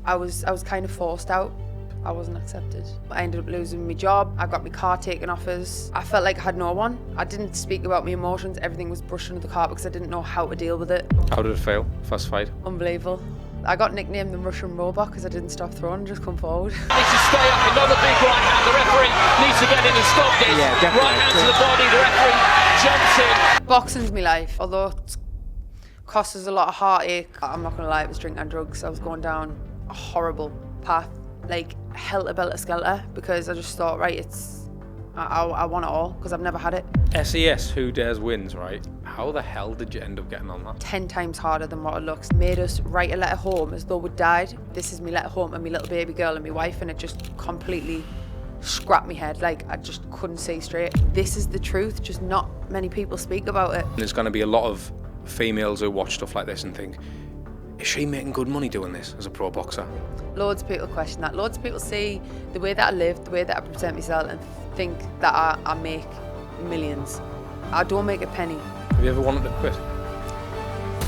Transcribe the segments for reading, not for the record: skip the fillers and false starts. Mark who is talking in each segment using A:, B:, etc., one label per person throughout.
A: I was kind of forced out. I wasn't accepted. I ended up losing my job. I got my car taken off us. I felt like I had no one. I didn't speak about my emotions. Everything was brushed under the carpet because I didn't know how to deal with it.
B: How did it feel, first fight?
A: Unbelievable. I got nicknamed the Russian robot because I didn't stop throwing and just come forward.
C: Needs to stay up, another big right hand. The referee needs to get in and stop this.
D: Yeah, definitely.
C: Right hand to the body, the referee jumps in.
A: Boxing's my life, although it cost us a lot of heartache. I'm not gonna lie, it was drink and drugs. I was going down a horrible path, like helter-belter-skelter, because I just thought, right, I want it all, because I've never had it.
B: SES, Who Dares Wins, right? How the hell did you end up getting on that?
A: 10 times harder than what it looks. Made us write a letter home as though we'd died. This is me letter home and my little baby girl and my wife, and it just completely scrapped me head. Like, I just couldn't see straight. This is the truth, just not many people speak about it.
B: There's going to be a lot of females who watch stuff like this and think, is she making good money doing this as a pro boxer?
A: Loads of people question that. Loads of people see the way that I live, the way that I present myself, and think that I make millions. I don't make a penny.
B: Have you ever wanted to quit?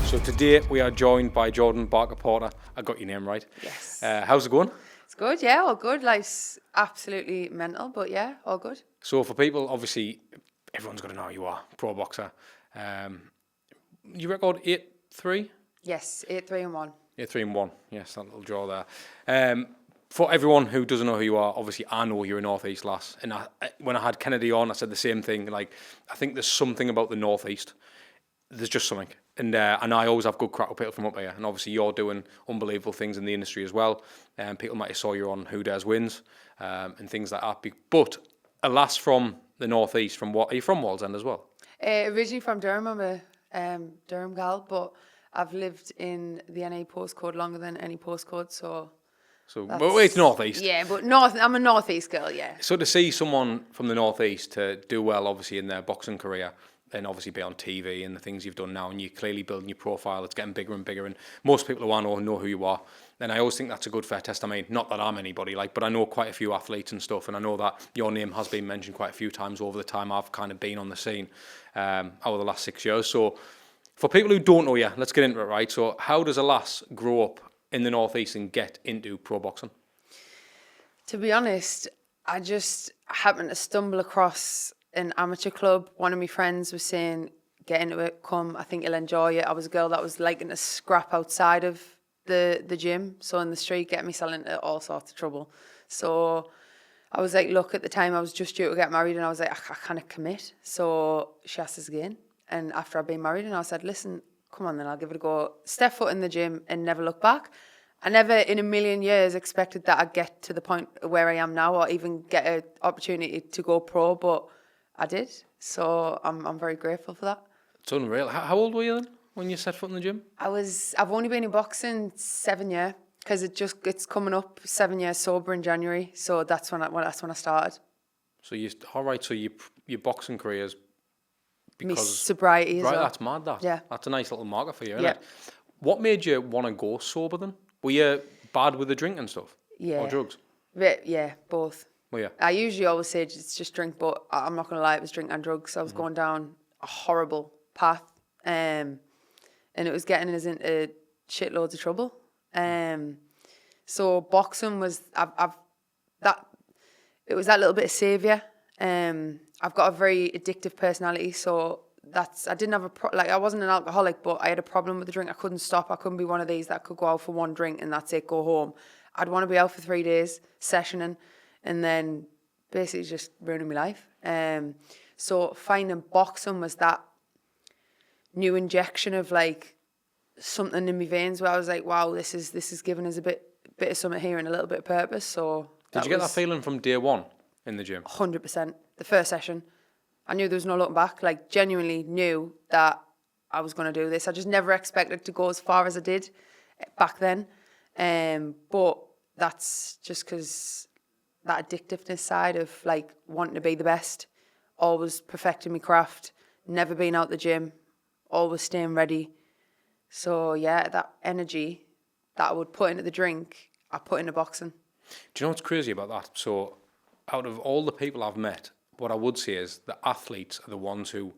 B: So today we are joined by Jordan Barker-Porter. I got your name right.
A: Yes.
B: How's it going?
A: It's good, yeah, all good. Life's absolutely mental, but yeah, all good.
B: So for people, obviously, everyone's got to know who you are, pro boxer. You record 8-3?
A: Yes, 8-3-1.
B: 8-3-1, yes, that little draw there. For everyone who doesn't know who you are, obviously I know you're a North East lass. And when I had Kennedy on, I said the same thing. Like, I think there's something about the North East. There's just something. And I always have good crack with people from up here. And obviously you're doing unbelievable things in the industry as well. People might have saw you on Who Dares Wins and things like that. But a lass from the North East, from what? Are you from Wallsend as well?
A: Originally from Durham, I'm a Durham gal, but I've lived in the NA postcode longer than any postcode, so
B: well, it's North East.
A: Yeah, but I'm a North East girl, yeah.
B: So to see someone from the North East to do well, obviously, in their boxing career, and obviously be on TV and the things you've done now, and you're clearly building your profile, it's getting bigger and bigger, and most people who I know who you are. And I always think that's a good fair test. I mean, not that I'm anybody, but I know quite a few athletes and stuff, and I know that your name has been mentioned quite a few times over the time I've kind of been on the scene over the last 6 years. So for people who don't know you, let's get into it, right? So how does a lass grow up in the North East and get into pro boxing?
A: To be honest, I just happened to stumble across an amateur club. One of my friends was saying, get into it, come, I think you'll enjoy it. I was a girl that was liking to scrap outside of the gym, so in the street, get myself into all sorts of trouble. So I was like, look, at the time I was just due to get married, and I was like, I can't commit. So she asked us again, and after I'd been married, and I said, listen, come on then, I'll give it a go. Step foot in the gym and never look back. I never in a million years expected that I'd get to the point where I am now, or even get an opportunity to go pro, but I did. So I'm very grateful for that.
B: It's unreal. How old were you then when you set foot in the gym?
A: I've only been in boxing 7 years, because it's coming up 7 years sober in January. So that's when I started.
B: So your boxing career is because
A: my sobriety as
B: right,
A: well.
B: that's mad.
A: Yeah,
B: that's a nice little marker for you, isn't
A: yeah.
B: it? What made you want to go sober then? Were you bad with the drink and stuff?
A: Yeah.
B: Or drugs?
A: Yeah, both.
B: Well, yeah.
A: I usually always say it's just drink, but I'm not going to lie, it was drink and drugs. I was going down a horrible path, and it was getting us into shitloads of trouble. So boxing was, it was that little bit of saviour. I've got a very addictive personality, so I didn't have I wasn't an alcoholic, but I had a problem with the drink. I couldn't stop. I couldn't be one of these that could go out for one drink and that's it, go home. I'd want to be out for 3 days, sessioning, and then basically just ruining my life. So finding boxing was that new injection of like something in my veins where I was like, wow, this is giving us a bit of something here and a little bit of purpose. So
B: did you get that feeling from day one in the gym?
A: 100%. The first session, I knew there was no looking back. Like, genuinely knew that I was going to do this. I just never expected to go as far as I did back then. But that's just because that addictiveness side of like wanting to be the best, always perfecting my craft, never being out the gym, always staying ready. So yeah, that energy that I would put into the drink, I put into boxing.
B: Do you know what's crazy about that? So out of all the people I've met, what I would say is the athletes are the ones who,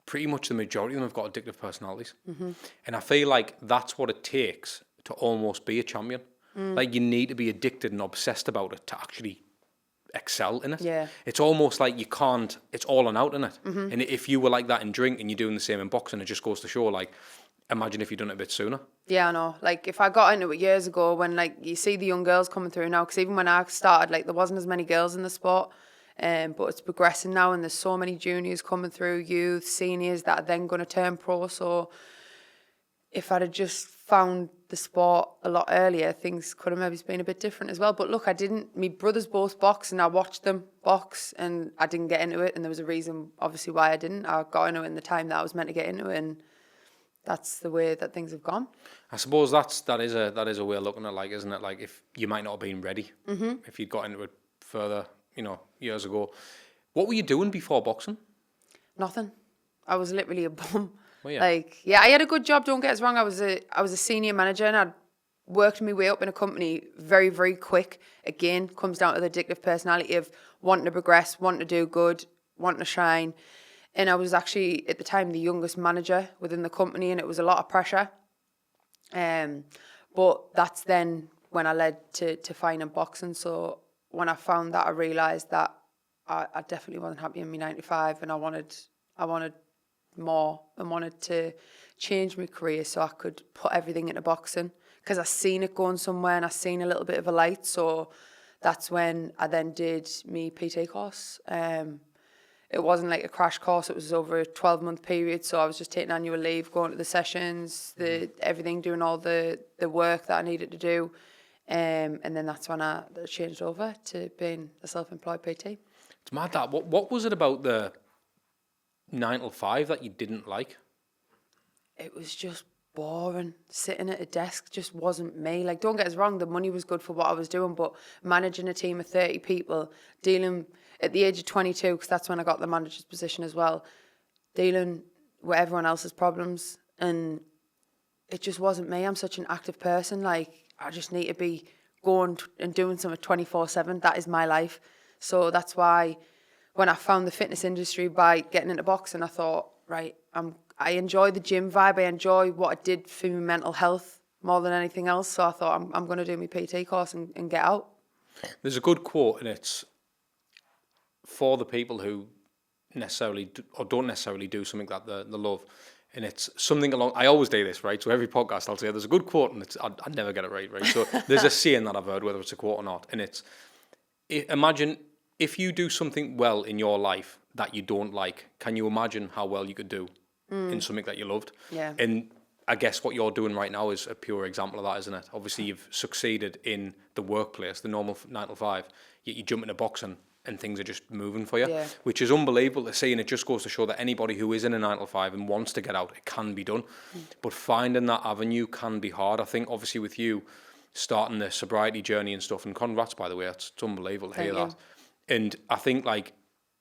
B: pretty much the majority of them have got addictive personalities. Mm-hmm. And I feel like that's what it takes to almost be a champion. Like, you need to be addicted and obsessed about it to actually excel in it.
A: Yeah.
B: It's almost like you can't, it's all and out in it. And if you were like that in drink and you're doing the same in boxing, it just goes to show, like, imagine if you'd done it a bit sooner.
A: Yeah, I know. Like, if I got into it years ago, when, like, you see the young girls coming through now, because even when I started, like, there wasn't as many girls in the sport, but it's progressing now, and there's so many juniors coming through, youth, seniors, that are then going to turn pro. So if I'd have just found the sport a lot earlier, things could have maybe been a bit different as well. But look, I didn't. My brothers both box, and I watched them box, and I didn't get into it. And there was a reason, obviously, why I didn't. I got into it in the time that I was meant to get into it, and that's the way that things have gone.
B: I suppose that is a way of looking at, like, isn't it? Like, if you might not have been ready, if you'd got into it further, years ago. What were you doing before boxing?
A: Nothing. I was literally a bum.
B: Well, yeah.
A: Like, yeah, I had a good job. Don't get us wrong. I was a senior manager, and I'd worked my way up in a company very, very quick. Again, comes down to the addictive personality of wanting to progress, wanting to do good, wanting to shine. And I was actually, at the time, the youngest manager within the company, and it was a lot of pressure. But that's then when I led to finding boxing. So when I found that, I realised that I definitely wasn't happy in my 9-to-5, and I wanted more and wanted to change my career so I could put everything into boxing, because I seen it going somewhere and I seen a little bit of a light. So that's when I then did my PT course. It wasn't like a crash course, it was over a 12-month period, so I was just taking annual leave, going to the sessions, everything, doing all the work that I needed to do. And then that's when I changed over to being a self-employed PT.
B: It's mad that. What was it about the 9-to-5 that you didn't like?
A: It was just boring. Sitting at a desk just wasn't me. Like, don't get us wrong, the money was good for what I was doing, but managing a team of 30 people, dealing at the age of 22, because that's when I got the manager's position as well, dealing with everyone else's problems, and it just wasn't me. I'm such an active person. Like, I just need to be going and doing something 24/7. That is my life. So that's why when I found the fitness industry by getting into boxing, I thought, right, I enjoy the gym vibe. I enjoy what it did for my mental health more than anything else. So I thought, I'm going to do my PT course and get out.
B: There's a good quote, and it's for the people who necessarily don't necessarily do something that they love. And it's something along, I always do this, right? So every podcast I'll say there's a good quote, and I never get it right? So there's a saying that I've heard, whether it's a quote or not. And it's, imagine if you do something well in your life that you don't like, can you imagine how well you could do in something that you loved?
A: Yeah.
B: And I guess what you're doing right now is a pure example of that, isn't it? Obviously, you've succeeded in the workplace, the normal 9-to-5, yet you jump into boxing and things are just moving for you, which is unbelievable to see. And it just goes to show that anybody who is in a 9-to-5 and wants to get out, it can be done. But finding that avenue can be hard. I think, obviously, with you starting the sobriety journey and stuff, and congrats, by the way, it's unbelievable to hear that. And I think, like,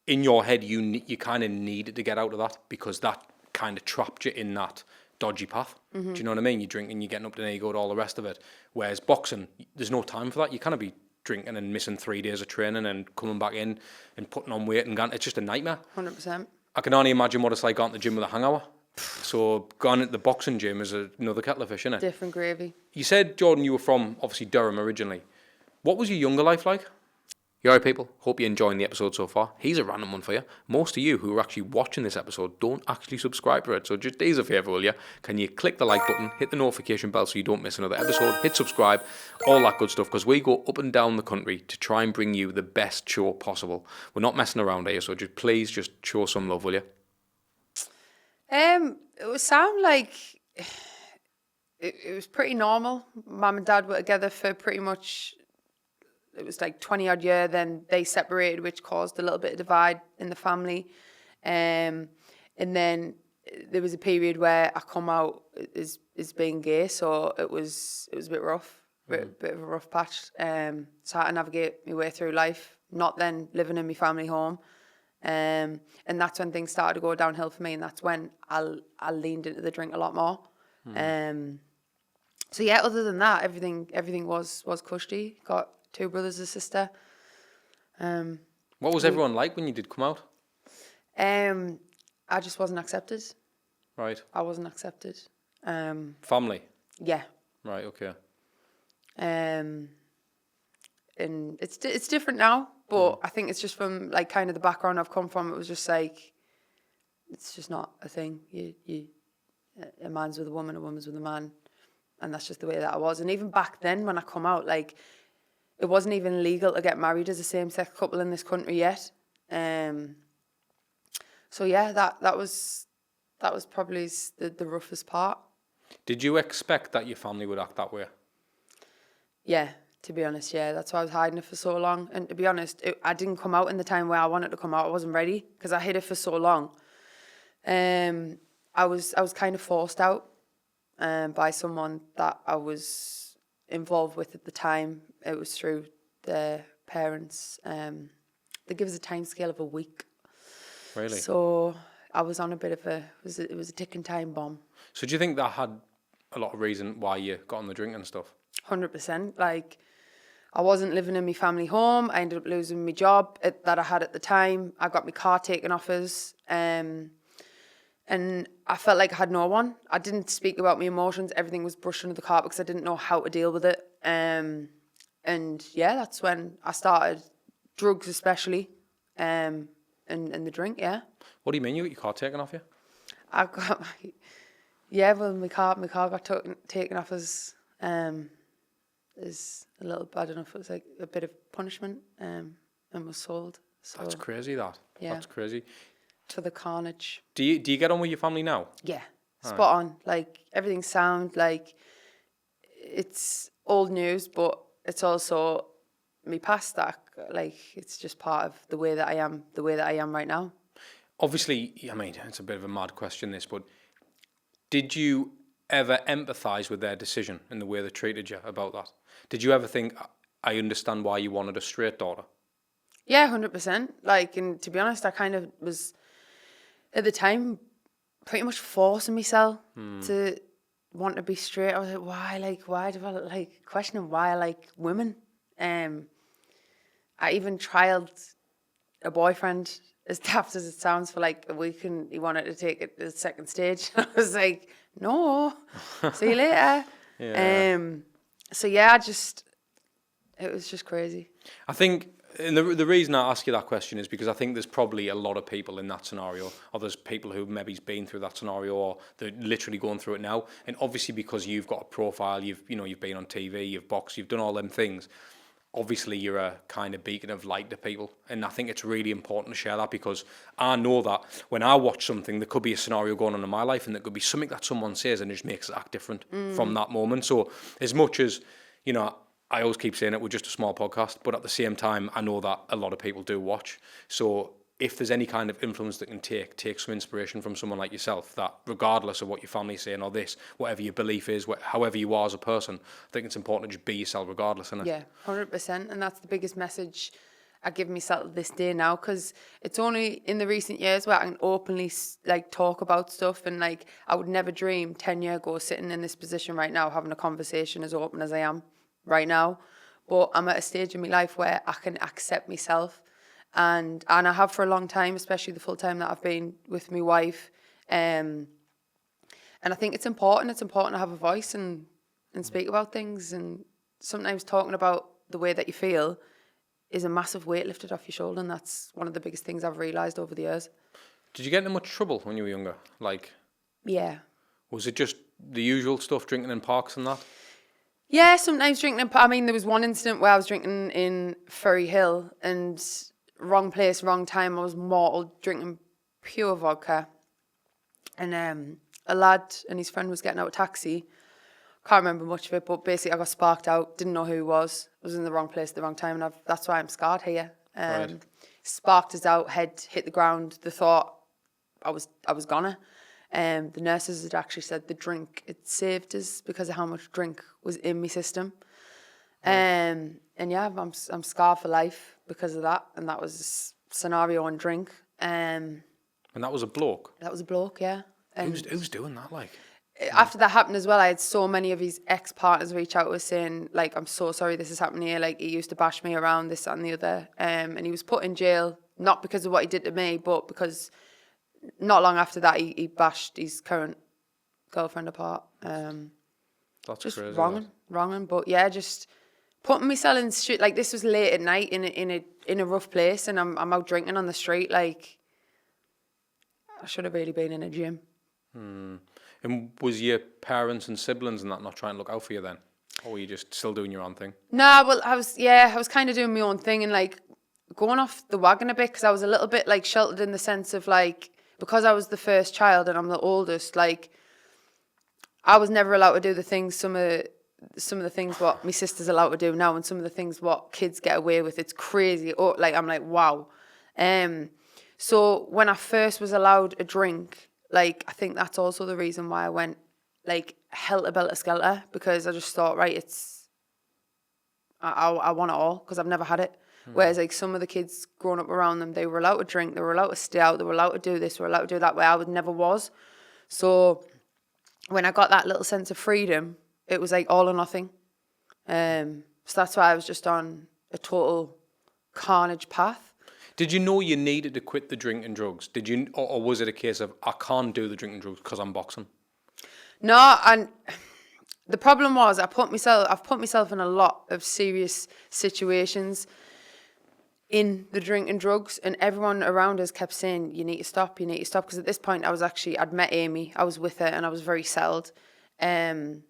B: in your head, you kind of needed to get out of that, because that kind of trapped you in that dodgy path. Do you know what I mean? You're drinking, you're getting up to an ego, all the rest of it. Whereas boxing, there's no time for that. You kind of be drinking and missing 3 days of training and coming back in and putting on weight, and it's just a nightmare.
A: 100%.
B: I can only imagine what it's like going to the gym with a hangover. So going into the boxing gym is another kettle of fish, isn't it?
A: Different gravy.
B: You said, Jordan, you were from, obviously, Durham originally. What was your younger life like? You alright, people? Hope you're enjoying the episode so far. Here's a random one for you. Most of you who are actually watching this episode don't actually subscribe to it. So just do us a favour, will you? Can you click the like button, hit the notification bell so you don't miss another episode, hit subscribe, all that good stuff, because we go up and down the country to try and bring you the best show possible. We're not messing around here, so please just show some love, will you?
A: It would sound like it was pretty normal. Mum and Dad were together for pretty much, it was like 20 odd year, then they separated, which caused a little bit of divide in the family. And then there was a period where I come out as being gay, so it was a bit rough, bit of a rough patch. So I had to navigate my way through life, not then living in my family home. And that's when things started to go downhill for me, and that's when I leaned into the drink a lot more. So yeah, other than that, everything was cushy. Got 2 brothers and a sister.
B: What was everyone like when you did come out?
A: I just wasn't accepted.
B: Right.
A: I wasn't accepted.
B: Family?
A: Yeah.
B: Right, okay.
A: And it's different now, but I think it's just from like kind of the background I've come from. It was just like, it's just not a thing. A man's with a woman's with a man, and that's just the way that I was. And even back then, when I come out, like, it wasn't even legal to get married as a same-sex couple in this country yet. So yeah, that was probably the roughest part.
B: Did you expect that your family would act that way?
A: Yeah, to be honest, yeah. That's why I was hiding it for so long. And to be honest, I didn't come out in the time where I wanted to come out. I wasn't ready because I hid it for so long. I was kind of forced out by someone that I was involved with at the time. It was through their parents. They give us a time scale of a week.
B: Really?
A: So I was on a bit of it was a ticking time bomb.
B: So do you think that had a lot of reason why you got on the drink and stuff?
A: 100%. Like, I wasn't living in my family home. I ended up losing my job that I had at the time. I got my car taken off us. And I felt like I had no one. I didn't speak about my emotions. Everything was brushed under the carpet because I didn't know how to deal with it. And yeah, that's when I started drugs, especially, and the drink. Yeah.
B: What do you mean you got your car taken off you?
A: I got well, my car got taken off us. Is a little, I don't know if it was like a bit of punishment. And was sold. So
B: That's crazy.
A: Yeah.
B: That's crazy.
A: To the carnage.
B: Do you get on with your family now?
A: Yeah, spot on. Like, everything sound like it's old news, but it's also me past that. Like, it's just part of the way that I am right now.
B: Obviously, I mean, it's a bit of a mad question, this, but did you ever empathise with their decision and the way they treated you about that? Did you ever think, I understand why you wanted a straight daughter?
A: Yeah, 100%. Like, and to be honest, I kind of was, at the time, pretty much forcing myself to want to be straight. I was like, why do I like questioning why I like women? I even trialed a boyfriend, as daft as it sounds, for like a week, and he wanted to take it to the second stage. I was like, no, see you later.
B: Yeah.
A: So yeah, it was just crazy.
B: I think, and the reason I ask you that question is because I think there's probably a lot of people in that scenario, or there's people who maybe's been through that scenario, or they're literally going through it now. And obviously, because you've got a profile, you've been on TV, you've boxed, you've done all them things. Obviously, you're a kind of beacon of light to people, and I think it's really important to share that, because I know that when I watch something, there could be a scenario going on in my life, and there could be something that someone says, and it just makes it act different from that moment. So, as much as I always keep saying it, we're just a small podcast, but at the same time, I know that a lot of people do watch. So if there's any kind of influence that can take some inspiration from someone like yourself, that regardless of what your family's saying or this, whatever your belief is, however you are as a person, I think it's important to just be yourself regardless, isn't it?
A: Yeah, 100%. And that's the biggest message I give myself this day now, because it's only in the recent years where I can openly like talk about stuff, and like I would never dream 10 years ago sitting in this position right now having a conversation as open as I am right now. But I'm at a stage in my life where I can accept myself, and I have for a long time, especially the full time that I've been with my wife. And I think it's important to have a voice and speak about things, and sometimes talking about the way that you feel is a massive weight lifted off your shoulder, and that's one of the biggest things I've realised over the years.
B: Did you get into much trouble when you were younger? Like,
A: yeah.
B: Was it just the usual stuff, drinking in parks and that?
A: Yeah, sometimes drinking I mean, there was one incident where I was drinking in Ferry Hill, and wrong place, wrong time. I was mortal, drinking pure vodka. And a lad and his friend was getting out a taxi. Can't remember much of it, but basically I got sparked out. Didn't know who he was. I was in the wrong place at the wrong time, and that's why I'm scarred here.
B: Right.
A: Sparked us out, head hit the ground. They thought I was gonna. The nurses had actually said the drink, it saved us because of how much drink was in my system. And yeah, I'm scarred for life because of that. And that was a scenario on drink.
B: And that was a bloke?
A: That was a bloke, yeah. And
B: who's doing that, like?
A: After that happened as well, I had so many of his ex-partners reach out to us saying, like, I'm so sorry this has happened here. Like, he used to bash me around, this, that and the other. And he was put in jail, not because of what he did to me, but because not long after that, he bashed his current girlfriend apart.
B: That's
A: just
B: crazy.
A: wronging. But yeah, just putting myself in shit. Like, this was late at night in a rough place, and I'm out drinking on the street. Like, I should have really been in a gym.
B: And was your parents and siblings and that not trying to look out for you then? Or were you just still doing your own thing?
A: Nah, well, I was kind of doing my own thing and, like, going off the wagon a bit, because I was a little bit, like, sheltered in the sense of, like, because I was the first child and I'm the oldest, like, I was never allowed to do the things, some of the things what my sister's allowed to do now, and some of the things what kids get away with. It's crazy. Or, like, I'm like, wow. So when I first was allowed a drink, like, I think that's also the reason why I went, like, helter-belter-skelter, because I just thought, right, I want it all, because I've never had it. Whereas, like, some of the kids growing up around them, they were allowed to drink, they were allowed to stay out, they were allowed to do this, they were allowed to do that, where I never was. So when I got that little sense of freedom, it was like all or nothing. So that's why I was just on a total carnage path.
B: Did you know you needed to quit the drink and drugs? Did you, or was it a case of, I can't do the drink and drugs because I'm boxing?
A: No, and the problem was I've put myself in a lot of serious situations in the drink and drugs, and everyone around us kept saying, you need to stop, because at this point I'd met Amy, I was with her, and I was very settled. And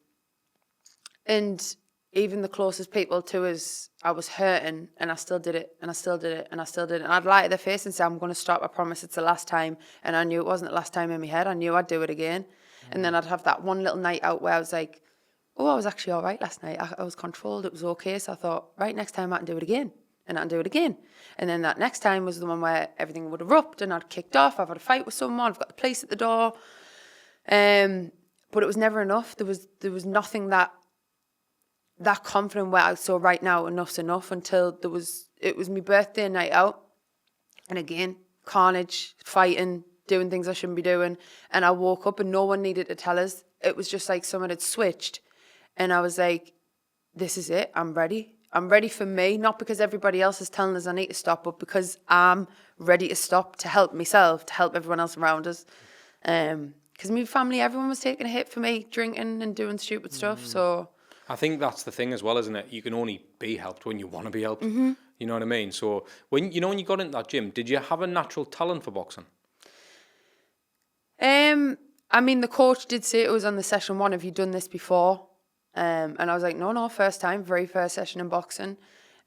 A: even the closest people to us, I was hurting, and I still did it, and I still did it, and I still did it. And I'd lie to their face and say, I'm going to stop, I promise it's the last time. And I knew it wasn't the last time in my head. I knew I'd do it again. And then I'd have that one little night out where I was like, oh, I was actually all right last night. I was controlled, it was okay. So I thought, right, next time I can do it again. And I'd do it again. And then that next time was the one where everything would erupt, and I'd kicked off, I've had a fight with someone, I've got the police at the door. But it was never enough. There was nothing that confident where I saw, right now, enough's enough, until it was my birthday night out. And again, carnage, fighting, doing things I shouldn't be doing. And I woke up and no one needed to tell us. It was just like someone had switched. And I was like, this is it, I'm ready. I'm ready for me, not because everybody else is telling us I need to stop, but because I'm ready to stop, to help myself, to help everyone else around us. Because my family, everyone was taking a hit for me, drinking and doing stupid stuff. So
B: I think that's the thing as well, isn't it? You can only be helped when you want to be helped. You know what I mean? So when you got into that gym, did you have a natural talent for boxing?
A: I mean, the coach did say, it was on the session 1, have you done this before? And I was like, no, first time, very first session in boxing.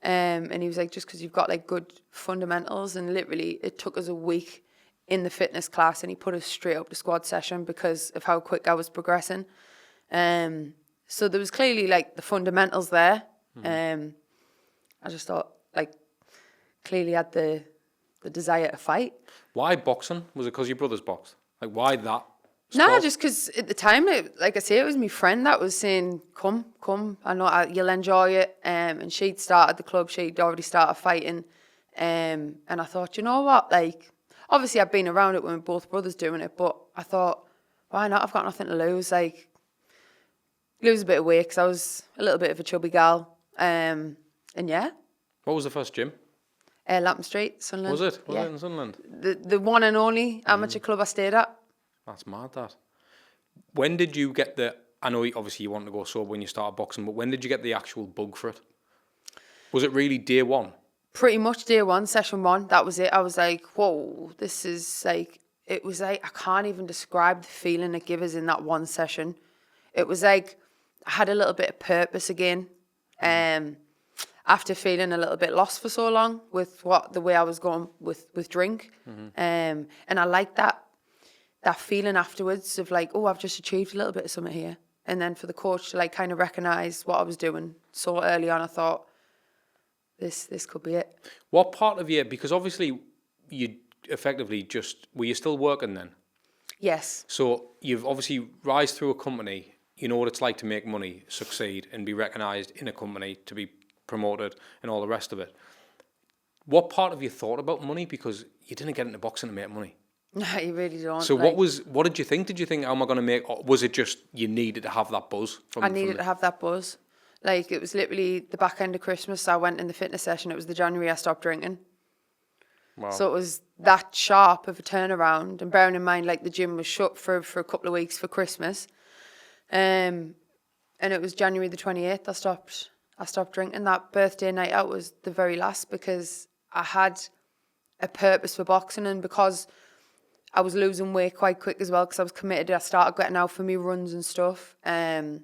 A: And he was like, just because you've got, like, good fundamentals. And literally it took us a week in the fitness class, and he put us straight up to squad session because of how quick I was progressing. So there was clearly, like, the fundamentals there. I just thought, like, clearly had the desire to fight.
B: Why boxing? Was it because your brothers boxed? Like, why that?
A: No, just because at the time, like I say, it was my friend that was saying, come, I know you'll enjoy it. And she'd started the club, she'd already started fighting. And I thought, you know what, like, obviously I've been around it when both brothers doing it, but I thought, why not? I've got nothing to lose. Like, lose a bit of weight, because I was a little bit of a chubby gal. And yeah.
B: What was the first gym?
A: Lapham Street, Sunderland.
B: Was it? Was
A: yeah.
B: it in Sunderland?
A: The one and only amateur club I stayed at.
B: That's mad, that. When did you get I know obviously you wanted to go sober when you started boxing, but when did you get the actual bug for it? Was it really day one?
A: Pretty much day one, session 1, that was it. I was like, whoa, this is like, it was like, I can't even describe the feeling it gave us in that one session. It was like, I had a little bit of purpose again. After feeling a little bit lost for so long with the way I was going with drink. And I liked that feeling afterwards of like, oh, I've just achieved a little bit of something here. And then for the coach to, like, kind of recognise what I was doing so early on, I thought, this could be it.
B: What part of you, because obviously you effectively were you still working then?
A: Yes.
B: So you've obviously rise through a company, you know what it's like to make money, succeed, and be recognised in a company, to be promoted and all the rest of it. What part of you thought about money? Because you didn't get into boxing to make money.
A: No, you really don't.
B: So what did you think? Did you think, how am I going to make, or was it just you needed to have that buzz?
A: I needed to have that buzz. Like, it was literally the back end of Christmas, I went in the fitness session, it was the January I stopped drinking.
B: Wow.
A: So it was that sharp of a turnaround, and bearing in mind, like, the gym was shut for a couple of weeks for Christmas. And and it was January the 28th. I stopped drinking. That birthday night out was the very last because I had a purpose for boxing, and because I was losing weight quite quick as well because I was committed. I started getting out for me runs and stuff. And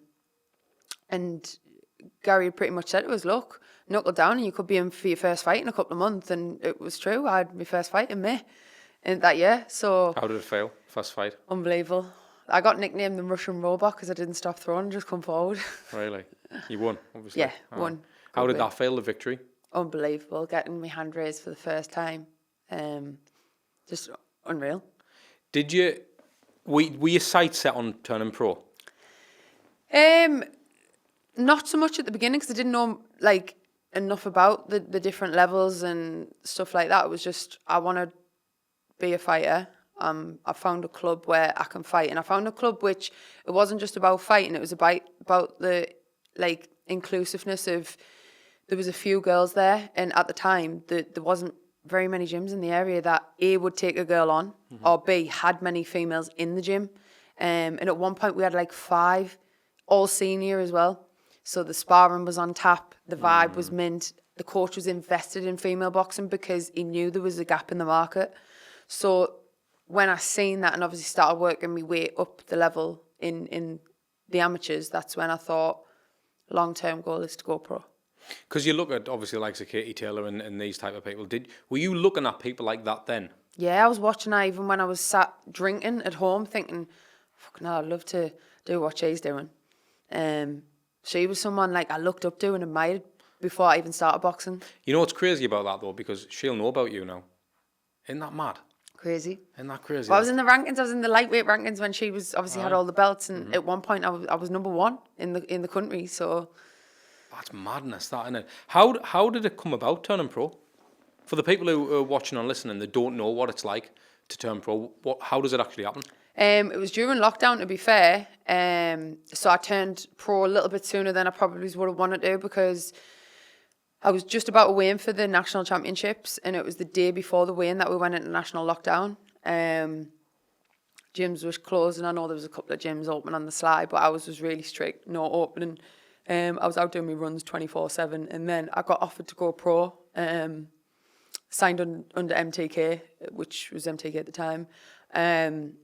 A: Gary had pretty much said to us, look, knuckle down and you could be in for your first fight in a couple of months. And it was true. I had my first fight in May in that year. So
B: How did it feel? First fight?
A: unbelievable. I got nicknamed the Russian robot because I didn't stop throwing and just come forward.
B: Really? You won, obviously.
A: Yeah,
B: All
A: won.
B: right. How did that feel, the victory?
A: Unbelievable. Getting my hand raised for the first time. Just unreal.
B: Did you... Were your sights set on turning pro?
A: Not so much at the beginning because I didn't know like enough about the different levels and stuff like that. It was just I want to be a fighter. I found a club where I can fight, and I found a club which it wasn't just about fighting. It was about the like inclusiveness of. There was a few girls there, and at the time there wasn't very many gyms in the area that A would take a girl on, or B had many females in the gym. And at one point we had like 5, all senior as well. So the sparring was on tap, the vibe was mint. The coach was invested in female boxing because he knew there was a gap in the market. So when I seen that and obviously started working my way up the level in the amateurs, that's when I thought long-term goal is to go pro.
B: Because you look at, obviously, like Katie Taylor and these type of people. Were you looking at people like that then?
A: Yeah, I was watching her even when I was sat drinking at home thinking, fucking hell, I'd love to do what she's doing. She was someone like I looked up to and admired before I even started boxing.
B: You know what's crazy about that, though? Because she'll know about you now. Isn't that mad?
A: Crazy.
B: Isn't that crazy?
A: Well, I was in the rankings. I was in the lightweight rankings when she was obviously had all the belts, and at one point I was number 1 in the country. So
B: that's madness, that, isn't it? How did it come about turning pro? For the people who are watching and listening, they don't know what it's like to turn pro. How does it actually happen?
A: It was during lockdown, to be fair. So I turned pro a little bit sooner than I probably would have wanted to because I was just about to weigh in for the national championships, and it was the day before the weigh-in that we went into national lockdown. Gyms was closed, and I know there was a couple of gyms open on the sly, but ours was really strict, no opening. I was out doing my runs 24/7, and then I got offered to go pro. Signed under MTK, which was MTK at the time. And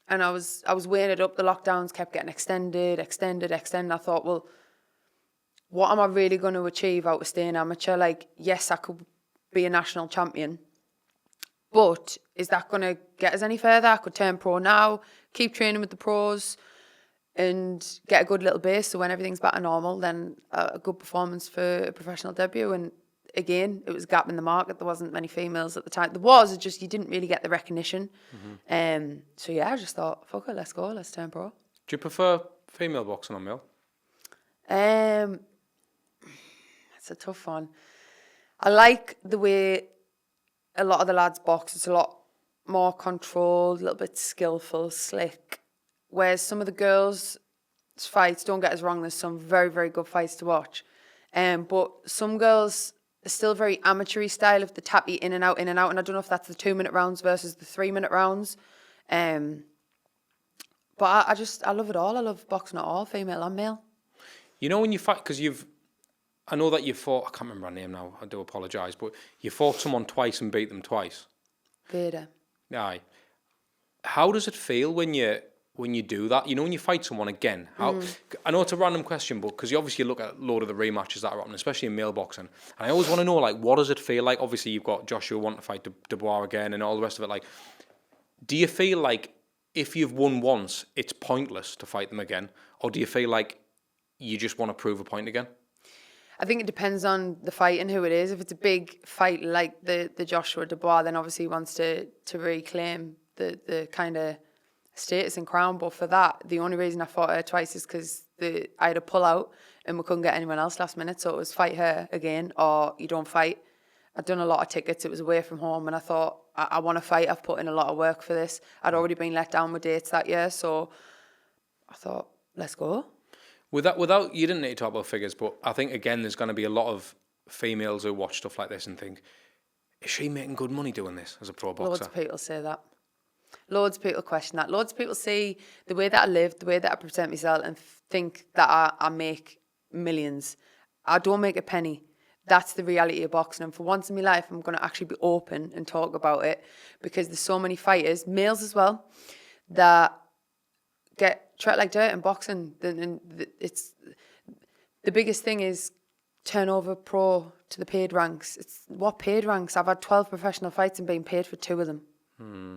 A: I was weighing it up. The lockdowns kept getting extended. I thought, well, what am I really going to achieve out of staying amateur? Like, yes, I could be a national champion, but is that going to get us any further? I could turn pro now, keep training with the pros, and get a good little base. So when everything's back to normal, then a good performance for a professional debut. And again, it was a gap in the market. There wasn't many females at the time. There was, it's just you didn't really get the recognition. So yeah, I just thought, fuck it, let's go, let's turn pro.
B: Do you prefer female boxing or male?
A: It's a tough one. I like the way a lot of the lads box. It's a lot more controlled, a little bit skillful, slick. Whereas some of the girls' fights, don't get us wrong, there's some very, very good fights to watch. But some girls are still very amateur style of the tappy in and out. And I don't know if that's the 2-minute rounds versus the 3-minute rounds. But I love it all. I love boxing at all, female and male.
B: You know when you fight, because I know that you fought, I can't remember her name now, I do apologise, but you fought someone twice and beat them twice.
A: Vader.
B: Aye. How does it feel when you do that? You know, when you fight someone again, I know it's a random question, but because you obviously look at a load of the rematches that are happening, especially in male boxing, and I always want to know, like, what does it feel like? Obviously, you've got Joshua wanting to fight Dubois again and all the rest of it. Like, do you feel like if you've won once, it's pointless to fight them again? Or do you feel like you just want to prove a point again?
A: I think it depends on the fight and who it is. If it's a big fight like the Joshua Dubois, then obviously he wants to reclaim the kind of status and crown. But for that, the only reason I fought her twice is because I had a pull out and we couldn't get anyone else last minute. So it was fight her again or you don't fight. I'd done a lot of tickets. It was away from home and I thought, I want to fight. I've put in a lot of work for this. I'd already been let down with dates that year. So I thought, let's go.
B: Without you didn't need to talk about figures, but I think, again, there's going to be a lot of females who watch stuff like this and think, is she making good money doing this as a pro boxer?
A: Loads of people say that. Loads of people question that. Loads of people see the way that I live, the way that I present myself, and think that I make millions. I don't make a penny. That's the reality of boxing. And for once in my life, I'm going to actually be open and talk about it, because there's so many fighters, males as well, that get treated like dirt in boxing. And it's the biggest thing is turnover pro to the paid ranks. It's what paid ranks? I've had 12 professional fights and been paid for 2 of them.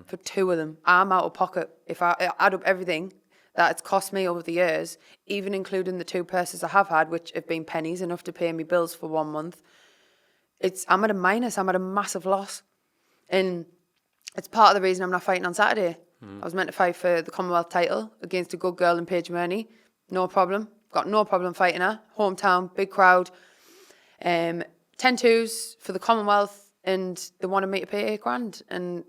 A: For 2 of them. I'm out of pocket. If I add up everything that it's cost me over the years, even including the 2 purses I have had, which have been pennies, enough to pay me bills for 1 month, I'm at a minus. I'm at a massive loss. And it's part of the reason I'm not fighting on Saturday. I was meant to fight for the Commonwealth title against a good girl in Paige Murney. No problem. Got no problem fighting her. Hometown, big crowd. 10-2s for the Commonwealth, and they wanted me to pay $8,000. And